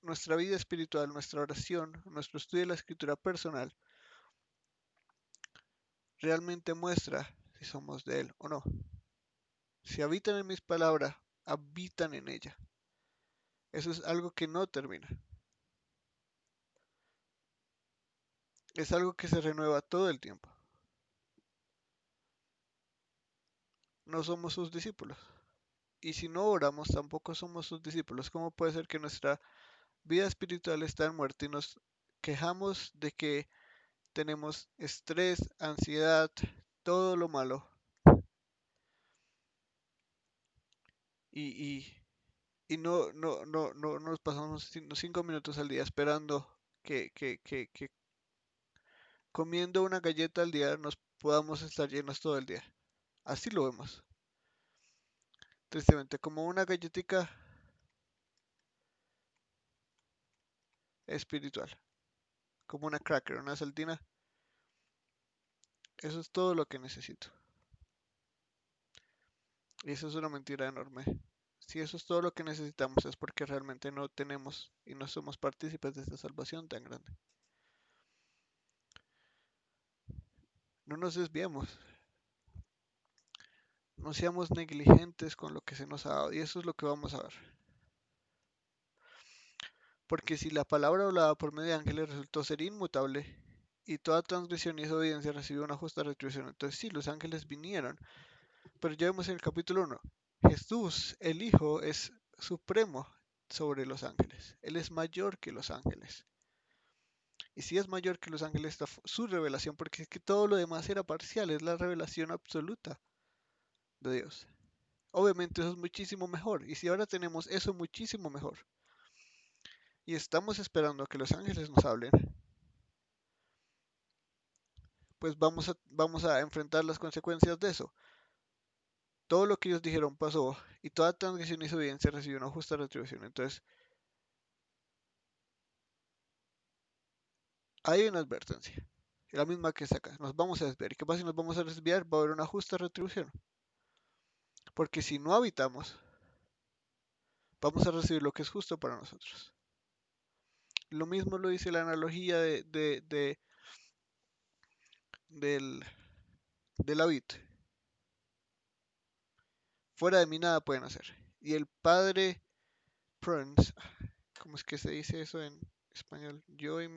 nuestra vida espiritual, nuestra oración, nuestro estudio de la escritura personal, realmente muestra si somos de Él o no. Si habitan en mis palabras, habitan en ella. Eso es algo que no termina. Es algo que se renueva todo el tiempo. No somos sus discípulos. Y si no oramos, tampoco somos sus discípulos. ¿Cómo puede ser que nuestra vida espiritual está en muerte y nos quejamos de que tenemos estrés, ansiedad, todo lo malo? Y, y, y no nos pasamos 5 minutos al día esperando que comiendo una galleta al día nos podamos estar llenos todo el día. Así lo vemos. Tristemente, como una galletica espiritual, como una cracker, una saltina. Eso es todo lo que necesito. Y eso es una mentira enorme. Si eso es todo lo que necesitamos es porque realmente no tenemos y no somos partícipes de esta salvación tan grande. No nos desviemos, no seamos negligentes con lo que se nos ha dado y eso es lo que vamos a ver. Porque si la palabra hablada por medio de ángeles resultó ser inmutable y toda transgresión y desobediencia recibió una justa retribución, entonces sí, los ángeles vinieron. Pero ya vemos en el capítulo 1, Jesús, el Hijo, es supremo sobre los ángeles. Él es mayor que los ángeles. Y si es mayor que los ángeles, está su revelación, porque es que todo lo demás era parcial, es la revelación absoluta de Dios. Obviamente eso es muchísimo mejor. Y si ahora tenemos eso muchísimo mejor, y estamos esperando a que los ángeles nos hablen, pues vamos a enfrentar las consecuencias de eso. Todo lo que ellos dijeron pasó, y toda transgresión y desobediencia recibió una justa retribución. Entonces, hay una advertencia. La misma que está acá. Nos vamos a desviar. ¿Y qué pasa si nos vamos a desviar? Va a haber una justa retribución. Porque si no habitamos, vamos a recibir lo que es justo para nosotros. Lo mismo lo dice la analogía del, de la vid. Fuera de mí nada pueden hacer. Y el padre Prince, ¿cómo es que se dice eso en español? Yo y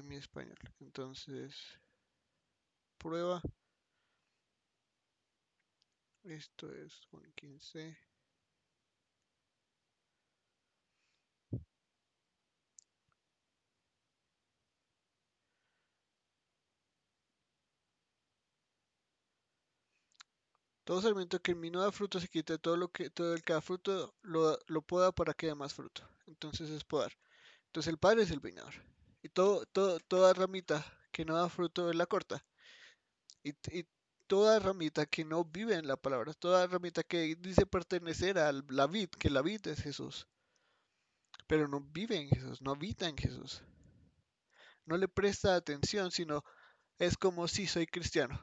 mi español. Entonces, prueba. Esto es Juan 15. Todo sarmiento que en mí no da fruto se quita, todo el que da fruto lo poda para que dé más fruto. Entonces es podar. Entonces el Padre es el viñador. Y toda ramita que no da fruto él la corta. Y toda ramita que no vive en la palabra, toda ramita que dice pertenecer a la vid, que la vid es Jesús, pero no vive en Jesús, no habita en Jesús, no le presta atención, sino es como si soy cristiano,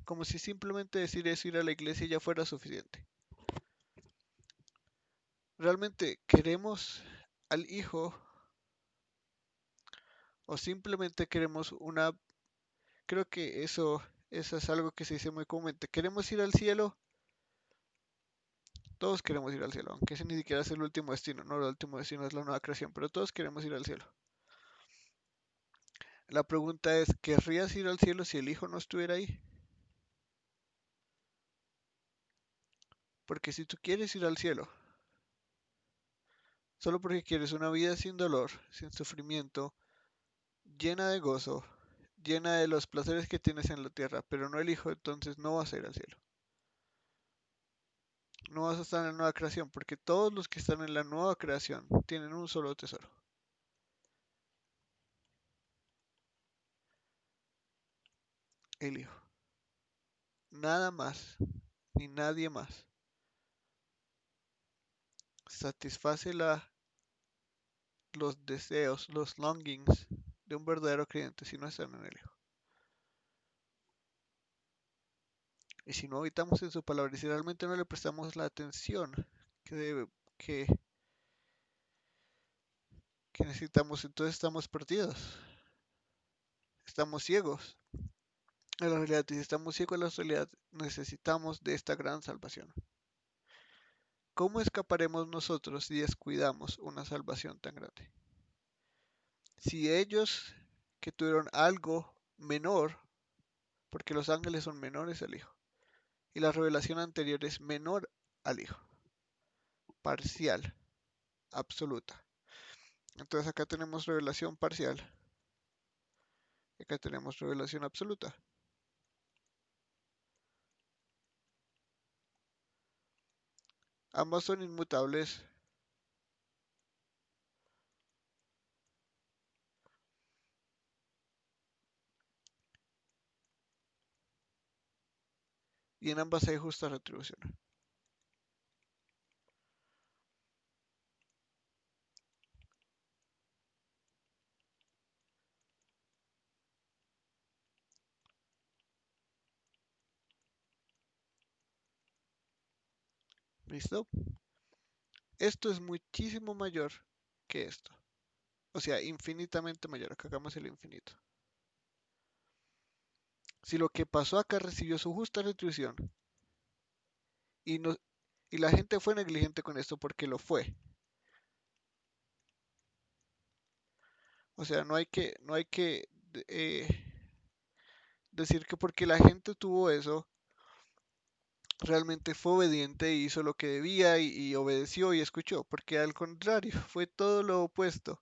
como si simplemente decir eso, ir a la iglesia ya fuera suficiente. ¿Realmente queremos al Hijo o simplemente queremos una... Creo que eso es algo que se dice muy comúnmente. ¿Queremos ir al cielo? Todos queremos ir al cielo, aunque ese ni siquiera es el último destino, no, el último destino es la nueva creación, pero todos queremos ir al cielo. La pregunta es, ¿querrías ir al cielo si el Hijo no estuviera ahí? Porque si tú quieres ir al cielo, solo porque quieres una vida sin dolor, sin sufrimiento, llena de gozo, llena de los placeres que tienes en la tierra, pero no el Hijo, entonces no vas a ir al cielo. No vas a estar en la nueva creación, porque todos los que están en la nueva creación tienen un solo tesoro, el Hijo. Nada más, ni nadie más. Satisface los deseos, los longings de un verdadero creyente si no están en el Hijo. Y si no habitamos en su palabra y si realmente no le prestamos la atención que, debe, que, que necesitamos, entonces estamos perdidos. Estamos ciegos a la realidad. Y si estamos ciegos a la realidad, necesitamos de esta gran salvación. ¿Cómo escaparemos nosotros si descuidamos una salvación tan grande? Si ellos que tuvieron algo menor, porque los ángeles son menores al Hijo, y la revelación anterior es menor al Hijo, parcial, absoluta. Entonces acá tenemos revelación parcial, y acá tenemos revelación absoluta. Ambas son inmutables. Y en ambas hay justa retribución. ¿Listo? Esto es muchísimo mayor que esto. O sea, infinitamente mayor. Acá hagamos el infinito. Si lo que pasó acá recibió su justa retribución y, no, y la gente fue negligente con esto porque lo fue. O sea, no hay que eh, decir que porque la gente tuvo eso, realmente fue obediente y hizo lo que debía y obedeció y escuchó, porque al contrario, fue todo lo opuesto.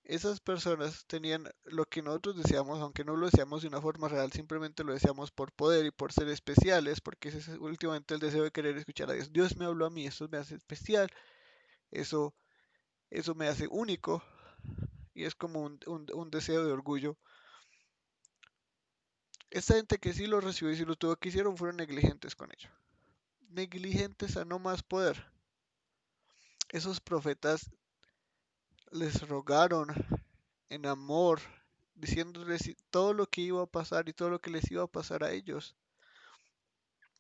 Esas personas tenían lo que nosotros deseamos, aunque no lo deseamos de una forma real, simplemente lo deseamos por poder y por ser especiales, porque ese es últimamente el deseo de querer escuchar a Dios. Dios me habló a mí, eso me hace especial, eso, eso me hace único, y es como un deseo de orgullo. Esta gente que sí lo recibió y sí lo tuvo, que hicieron fueron negligentes con ello. Negligentes a no más poder. Esos profetas les rogaron en amor, diciéndoles todo lo que iba a pasar y todo lo que les iba a pasar a ellos.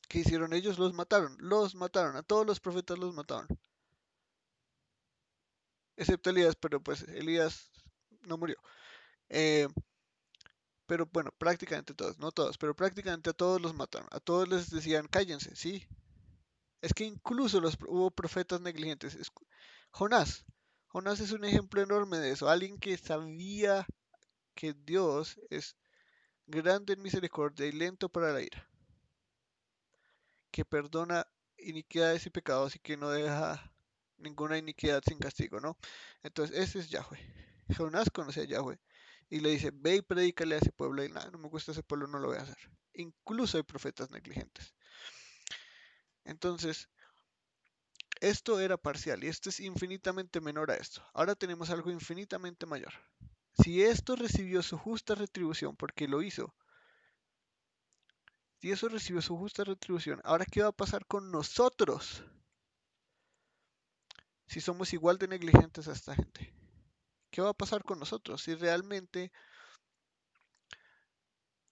¿Qué hicieron ellos? Los mataron, a todos los profetas los mataron, excepto Elías, pero pues Elías no murió. Eh, pero bueno, prácticamente todos, no todos, pero prácticamente a todos los mataron, a todos les decían cállense, sí. Es que incluso hubo profetas negligentes. Jonás, Jonás es un ejemplo enorme de eso, alguien que sabía que Dios es grande en misericordia y lento para la ira, que perdona iniquidades y pecados y que no deja ninguna iniquidad sin castigo, ¿no? Entonces, ese es Yahweh. Jonás conocía a Yahweh y le dice, ve y predícale a ese pueblo, y nada, no me gusta ese pueblo, no lo voy a hacer. Incluso hay profetas negligentes. Entonces, esto era parcial y esto es infinitamente menor a esto. Ahora tenemos algo infinitamente mayor. Si esto recibió su justa retribución porque lo hizo, si eso recibió su justa retribución, ahora ¿qué va a pasar con nosotros si somos igual de negligentes a esta gente? ¿Qué va a pasar con nosotros si realmente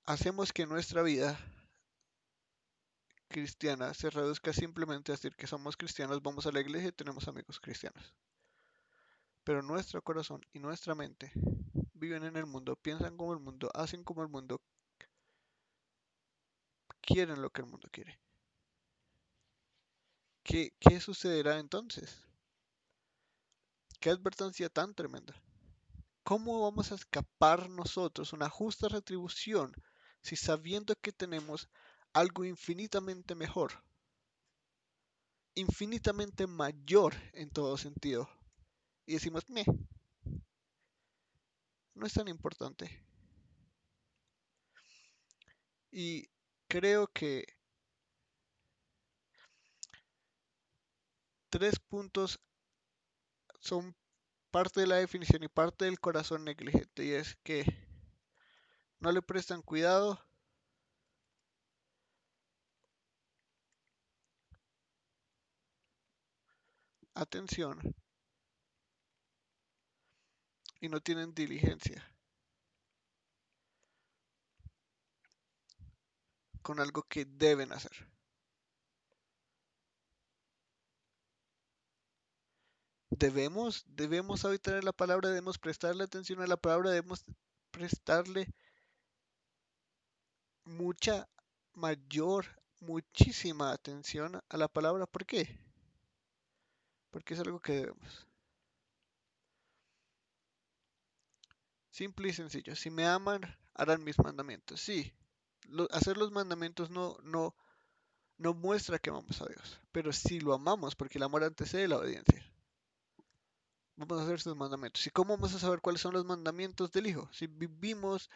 hacemos que nuestra vida cristiana se reduzca simplemente a decir que somos cristianos, vamos a la iglesia y tenemos amigos cristianos? Pero nuestro corazón y nuestra mente viven en el mundo, piensan como el mundo, hacen como el mundo, quieren lo que el mundo quiere. ¿Qué sucederá entonces? ¿Qué advertencia tan tremenda? ¿Cómo vamos a escapar nosotros una justa retribución si sabiendo que tenemos algo infinitamente mejor, infinitamente mayor en todo sentido? Y decimos, no es tan importante. Y creo que 3 puntos son parte de la definición y parte del corazón negligente. Y es que no le prestan cuidado, atención y no tienen diligencia con algo que deben hacer. Debemos habitar en la palabra, debemos prestarle atención a la palabra, debemos prestarle mucha, mayor, muchísima atención a la palabra. ¿Por qué? Porque es algo que debemos. Simple y sencillo. Si me aman, harán mis mandamientos. Sí, hacer los mandamientos no muestra que amamos a Dios, pero si lo amamos, porque el amor antecede la obediencia. Vamos a hacer sus mandamientos. ¿Y cómo vamos a saber cuáles son los mandamientos del Hijo? Si vivimos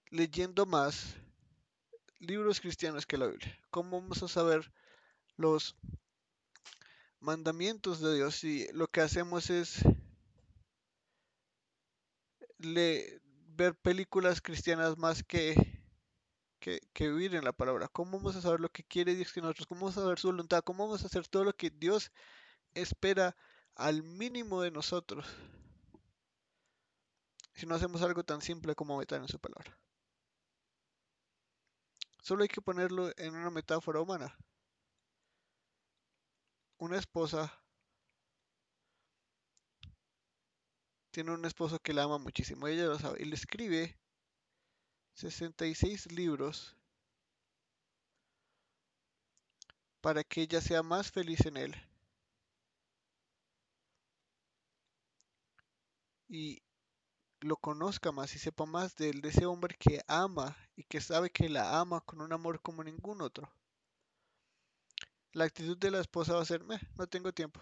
leyendo más libros cristianos que la Biblia. ¿Cómo vamos a saber los mandamientos de Dios si lo que hacemos es ver películas cristianas más que vivir en la palabra? ¿Cómo vamos a saber lo que quiere Dios que nosotros? ¿Cómo vamos a saber su voluntad? ¿Cómo vamos a hacer todo lo que Dios espera al mínimo de nosotros si no hacemos algo tan simple como meditar en su palabra? Solo hay que ponerlo en una metáfora humana. Una esposa tiene un esposo que la ama muchísimo, ella lo sabe, y le escribe 66 libros para que ella sea más feliz en él y lo conozca más y sepa más de él, de ese hombre que ama y que sabe que la ama con un amor como ningún otro. La actitud de la esposa va a ser, no tengo tiempo.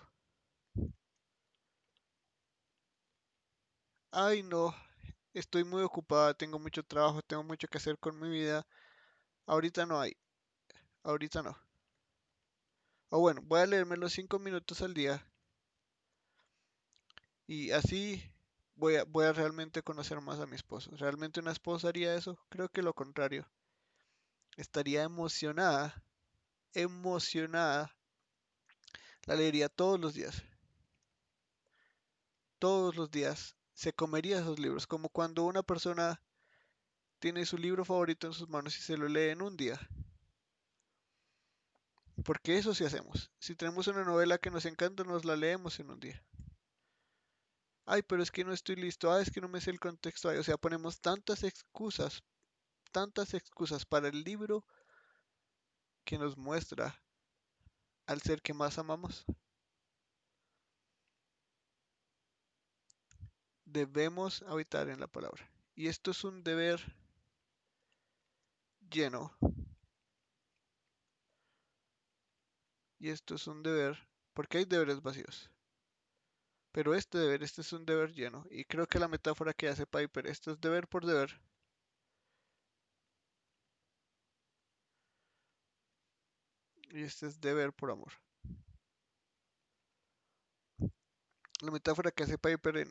Ay, no, estoy muy ocupada, tengo mucho trabajo, tengo mucho que hacer con mi vida. Ahorita no hay, ahorita no. O bueno, voy a leerme los 5 minutos al día y así voy a realmente conocer más a mi esposo. ¿Realmente una esposa haría eso? Creo que lo contrario. Estaría emocionada, emocionada. La leería todos los días. Se comería esos libros, como cuando una persona tiene su libro favorito en sus manos y se lo lee en un día. Porque eso sí hacemos. Si tenemos una novela que nos encanta, nos la leemos en un día. Ay, pero es que no estoy listo. Ah, es que no me sé el contexto. Ay, o sea, ponemos tantas excusas para el libro que nos muestra al ser que más amamos. Debemos habitar en la palabra. Y esto es un deber lleno. Y esto es un deber, porque hay deberes vacíos. Pero este deber, este es un deber lleno. Y creo que la metáfora que hace Piper, esto es deber por deber. Y este es deber por amor. La metáfora que hace Piper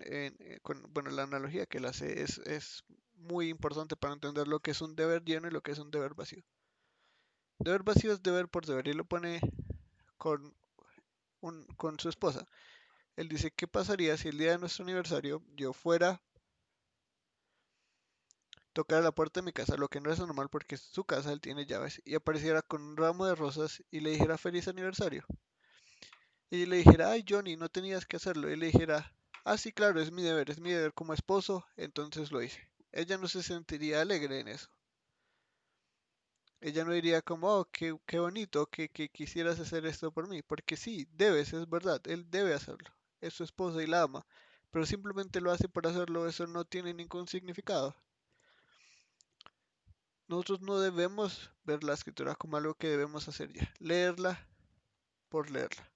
bueno, la analogía que él hace es muy importante para entender lo que es un deber lleno y lo que es un deber vacío. Deber vacío es deber por deber y lo pone con, con su esposa. Él dice, ¿qué pasaría si el día de nuestro aniversario yo fuera tocar a la puerta de mi casa, lo que no es normal porque es su casa, él tiene llaves, y apareciera con un ramo de rosas y le dijera feliz aniversario? Y le dijera, ay Johnny, no tenías que hacerlo. Y le dijera, ah sí, claro, es mi deber como esposo, entonces lo hice. Ella no se sentiría alegre en eso. Ella no diría como, oh, qué bonito que quisieras hacer esto por mí, porque sí, debes, es verdad, él debe hacerlo. Es su esposa y la ama, pero simplemente lo hace por hacerlo, eso no tiene ningún significado. Nosotros no debemos ver la escritura como algo que debemos hacer ya, leerla por leerla.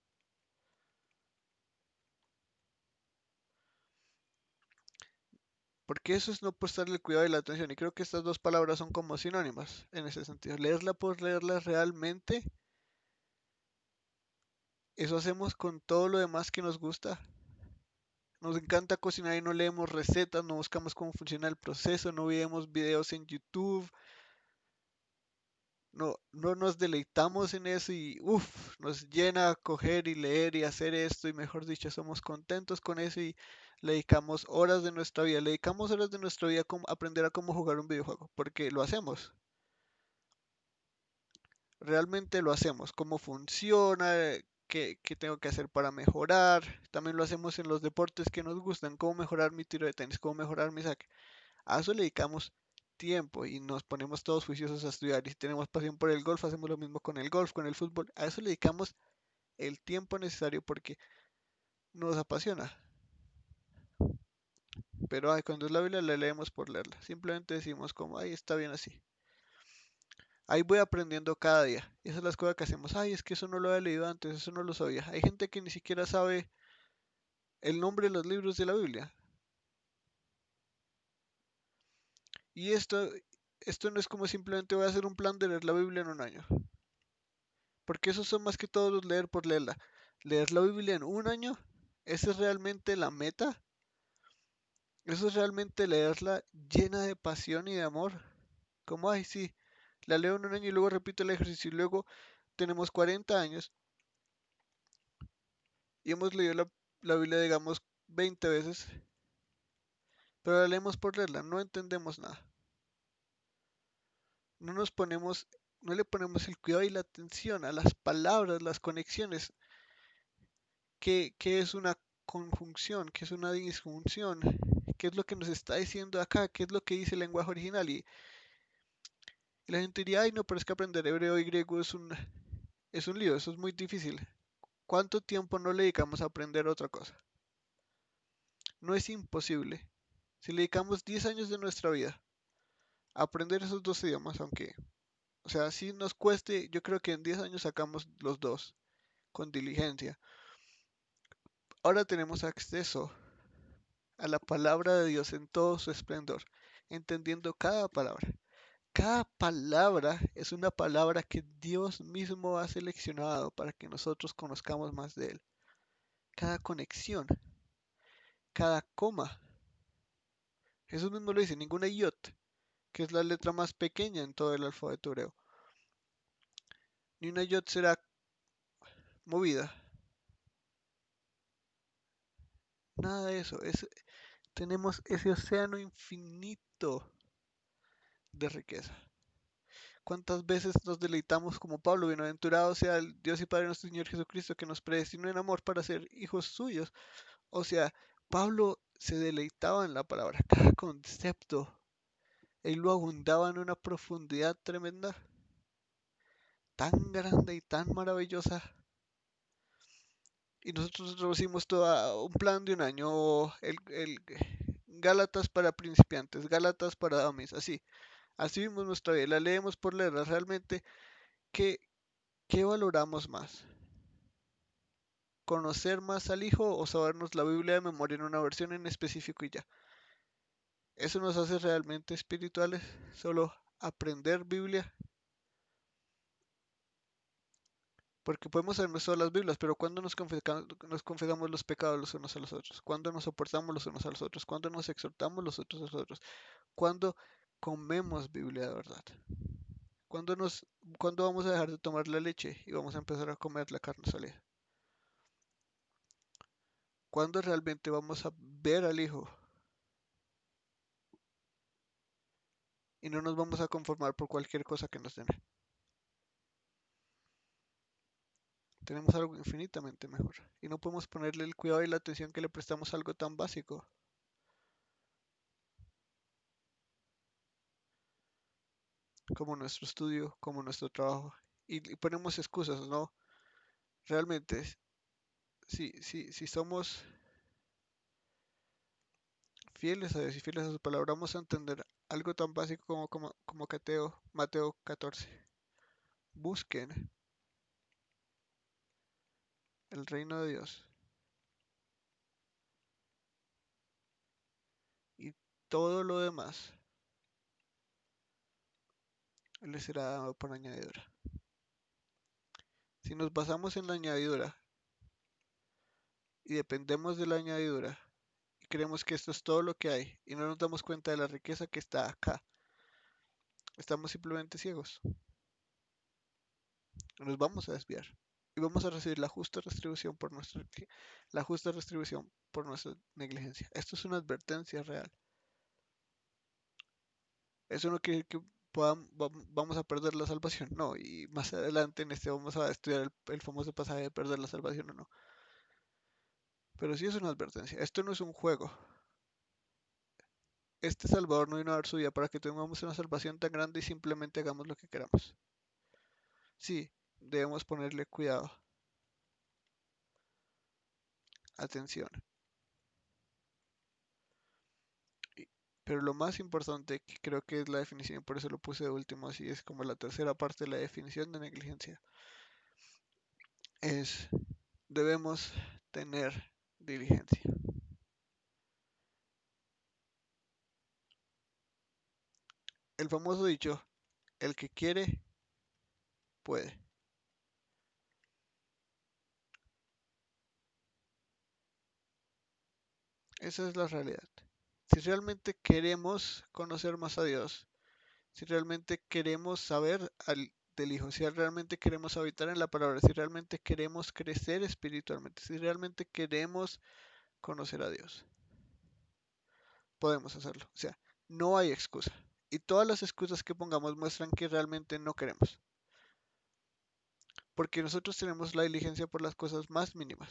Porque eso es no prestarle el cuidado y la atención. Y creo que estas dos palabras son como sinónimas en ese sentido. Leerla por leerla realmente, eso hacemos con todo lo demás que nos gusta. Nos encanta cocinar y no leemos recetas, no buscamos cómo funciona el proceso, no vemos videos en YouTube, no nos deleitamos en eso y uff, nos llena coger y leer y hacer esto y mejor dicho, somos contentos con eso y le dedicamos horas de nuestra vida, le dedicamos horas de nuestra vida a aprender a cómo jugar un videojuego, porque lo hacemos, realmente lo hacemos, cómo funciona, qué tengo que hacer para mejorar, también lo hacemos en los deportes que nos gustan, cómo mejorar mi tiro de tenis, cómo mejorar mi saque. A eso le dedicamos tiempo y nos ponemos todos juiciosos a estudiar. Y si tenemos pasión por el golf, hacemos lo mismo con el golf, con el fútbol. A eso le dedicamos el tiempo necesario porque nos apasiona. Pero ay, cuando es la Biblia la leemos por leerla. Simplemente decimos como, ay, está bien así. Ahí voy aprendiendo cada día. Y esa es la cosa que hacemos. Ay, es que eso no lo había leído antes, eso no lo sabía. Hay gente que ni siquiera sabe el nombre de los libros de la Biblia. Y esto no es como simplemente voy a hacer un plan de leer la Biblia en un año. Porque esos son más que todos los leer por leerla. Leer la Biblia en un año, ¿esa es realmente la meta? ¿Eso es realmente leerla llena de pasión y de amor? Como, ay, sí, la leo en un año y luego repito el ejercicio y luego tenemos 40 años y hemos leído la Biblia, digamos, 20 veces, pero la leemos por leerla, no entendemos nada. No nos ponemos, no le ponemos el cuidado y la atención a las palabras, las conexiones, qué es una conjunción, qué es una disjunción, qué es lo que nos está diciendo acá, qué es lo que dice el lenguaje original. Y la gente diría, ay no, pero es que aprender hebreo y griego es un lío, eso es muy difícil. ¿Cuánto tiempo no le dedicamos a aprender otra cosa? No es imposible. Si le dedicamos 10 años de nuestra vida a aprender esos dos idiomas, aunque, o sea, si nos cueste, yo creo que en 10 años sacamos los dos con diligencia. Ahora tenemos acceso a la palabra de Dios en todo su esplendor, entendiendo cada palabra. Cada palabra es una palabra que Dios mismo ha seleccionado para que nosotros conozcamos más de Él. Cada conexión, cada coma. Jesús mismo lo dice, ninguna iot, que es la letra más pequeña en todo el alfabeto hebreo. Ni una iot será movida. Nada de eso. Tenemos ese océano infinito de riqueza. ¿Cuántas veces nos deleitamos como Pablo? Bienaventurado sea el Dios y Padre de nuestro Señor Jesucristo que nos predestinó en amor para ser hijos suyos. O sea, Pablo se deleitaba en la palabra, cada concepto. Él lo abundaba en una profundidad tremenda, tan grande y tan maravillosa. Y nosotros reducimos todo un plan de un año, o el Gálatas para principiantes, Gálatas para dames, así. Así vimos nuestra vida, la leemos por leerla. Realmente, ¿qué, qué valoramos más? conocer más al Hijo o sabernos la Biblia de memoria en una versión en específico y ya. ¿Eso nos hace realmente espirituales? ¿Solo aprender Biblia? Porque podemos sabernos todas las Biblias, pero ¿cuándo nos confesamos los pecados los unos a los otros? ¿Cuándo nos soportamos los unos a los otros? ¿Cuándo nos exhortamos los otros a los otros? ¿Cuándo comemos Biblia de verdad? ¿Cuándo, nos, ¿Cuándo vamos a dejar de tomar la leche y vamos a empezar a comer la carne sólida? ¿Cuándo realmente vamos a ver al Hijo y no nos vamos a conformar por cualquier cosa que nos den? Tenemos algo infinitamente mejor y no podemos ponerle el cuidado y la atención que le prestamos a algo tan básico como nuestro estudio, como nuestro trabajo. Y ponemos excusas, ¿no? Realmente, si somos fieles a Dios y fieles a su palabra, vamos a entender algo tan básico como Mateo 14. Busquen el reino de Dios y todo lo demás les será dado por añadidura. Si nos basamos en la añadidura y dependemos de la añadidura y creemos que esto es todo lo que hay y no nos damos cuenta de la riqueza que está acá, estamos simplemente ciegos. Nos vamos a desviar y vamos a recibir la justa retribución por nuestra negligencia. Esto es una advertencia real. Eso no quiere que vamos a perder la salvación, no, y más adelante en este vamos a estudiar el famoso pasaje de perder la salvación o no. Pero sí es una advertencia. Esto no es un juego. Este Salvador no vino a dar su vida para que tengamos una salvación tan grande y simplemente hagamos lo que queramos. Sí, debemos ponerle cuidado, atención. Y- Pero lo más importante, que creo que es la definición, por eso lo puse de último, así es como la tercera parte de la definición de negligencia, es debemos tener diligencia. El famoso dicho, el que quiere, puede. Esa es la realidad. Si realmente queremos conocer más a Dios, si realmente queremos saber del Hijo, si realmente queremos habitar en la palabra, si realmente queremos crecer espiritualmente, si realmente queremos conocer a Dios, podemos hacerlo. O sea, no hay excusa. Y todas las excusas que pongamos muestran que realmente no queremos. Porque nosotros tenemos la diligencia por las cosas más mínimas.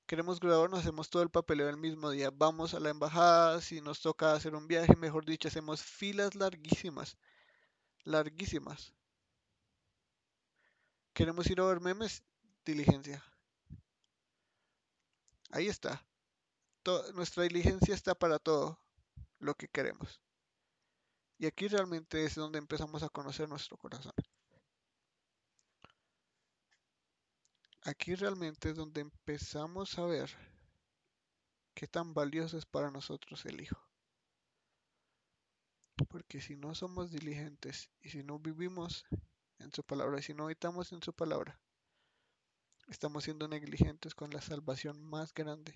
Queremos graduarnos, hacemos todo el papeleo el mismo día. Vamos a la embajada, si nos toca hacer un viaje, mejor dicho, hacemos filas larguísimas, larguísimas. Queremos ir a ver memes, diligencia. Ahí está. Nuestra diligencia está para todo lo que queremos. Y aquí realmente es donde empezamos a conocer nuestro corazón. Aquí realmente es donde empezamos a ver qué tan valioso es para nosotros el Hijo. Porque si no somos diligentes y si no vivimos en su palabra y si no habitamos en su palabra, estamos siendo negligentes con la salvación más grande,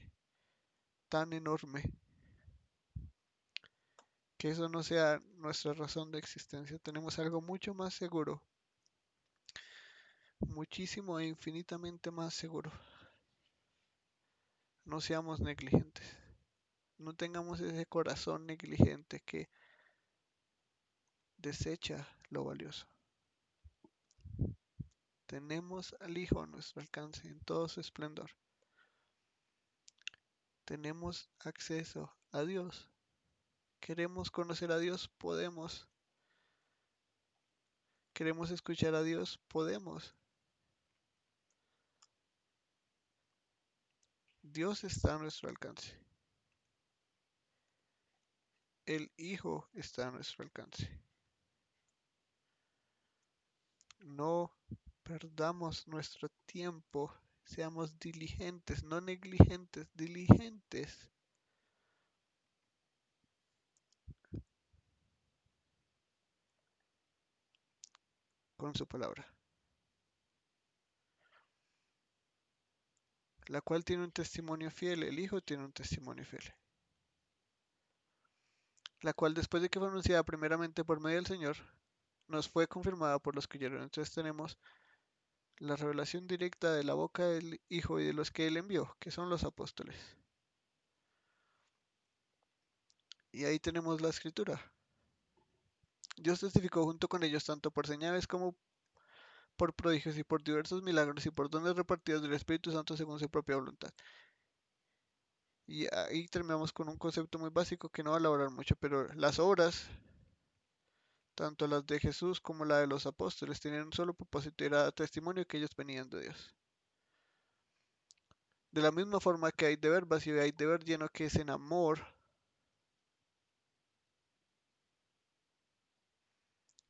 tan enorme, que eso no sea nuestra razón de existencia. Tenemos algo mucho más seguro, muchísimo e infinitamente más seguro. No seamos negligentes. No tengamos ese corazón negligente que desecha lo valioso. Tenemos al Hijo a nuestro alcance en todo su esplendor. Tenemos acceso a Dios. Queremos conocer a Dios, podemos. Queremos escuchar a Dios, podemos. Dios está a nuestro alcance. El Hijo está a nuestro alcance. No perdamos nuestro tiempo, seamos diligentes, no negligentes, diligentes con su palabra, la cual tiene un testimonio fiel, el Hijo tiene un testimonio fiel, la cual después de que fue anunciada primeramente por medio del Señor, nos fue confirmada por los que oyeron. Entonces tenemos la revelación directa de la boca del Hijo y de los que Él envió, que son los apóstoles. Y ahí tenemos la escritura. Dios testificó junto con ellos tanto por señales como por prodigios y por diversos milagros y por dones repartidos del Espíritu Santo según su propia voluntad. Y ahí terminamos con un concepto muy básico que no va a elaborar mucho, pero las obras, tanto las de Jesús como la de los apóstoles, tenían un solo propósito, era testimonio que ellos venían de Dios. De la misma forma que hay deber vacío y hay deber lleno, que es en amor,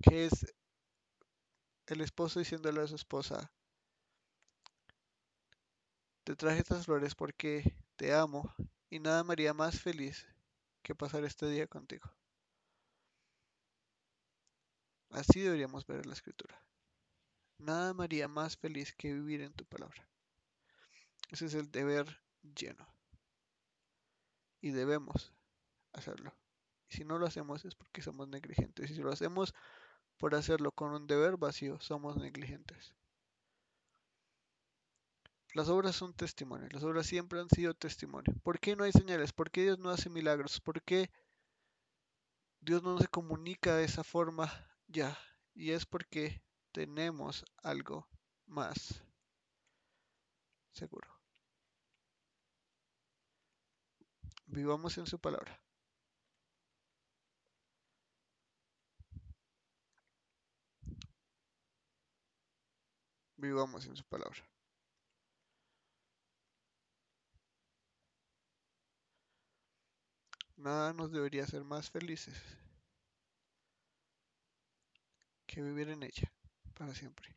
que es el esposo diciéndole a su esposa, te traje estas flores porque te amo y nada me haría más feliz que pasar este día contigo. Así deberíamos ver la escritura. Nada me haría más feliz que vivir en tu palabra. Ese es el deber lleno y debemos hacerlo. Y si no lo hacemos es porque somos negligentes. Y si lo hacemos por hacerlo con un deber vacío, somos negligentes. Las obras son testimonio. Las obras siempre han sido testimonio. ¿Por qué no hay señales? ¿Por qué Dios no hace milagros? ¿Por qué Dios no se comunica de esa forma ya? Y es porque tenemos algo más seguro. Vivamos en su palabra. Vivamos en su palabra. Nada nos debería hacer más felices que vivir en ella para siempre.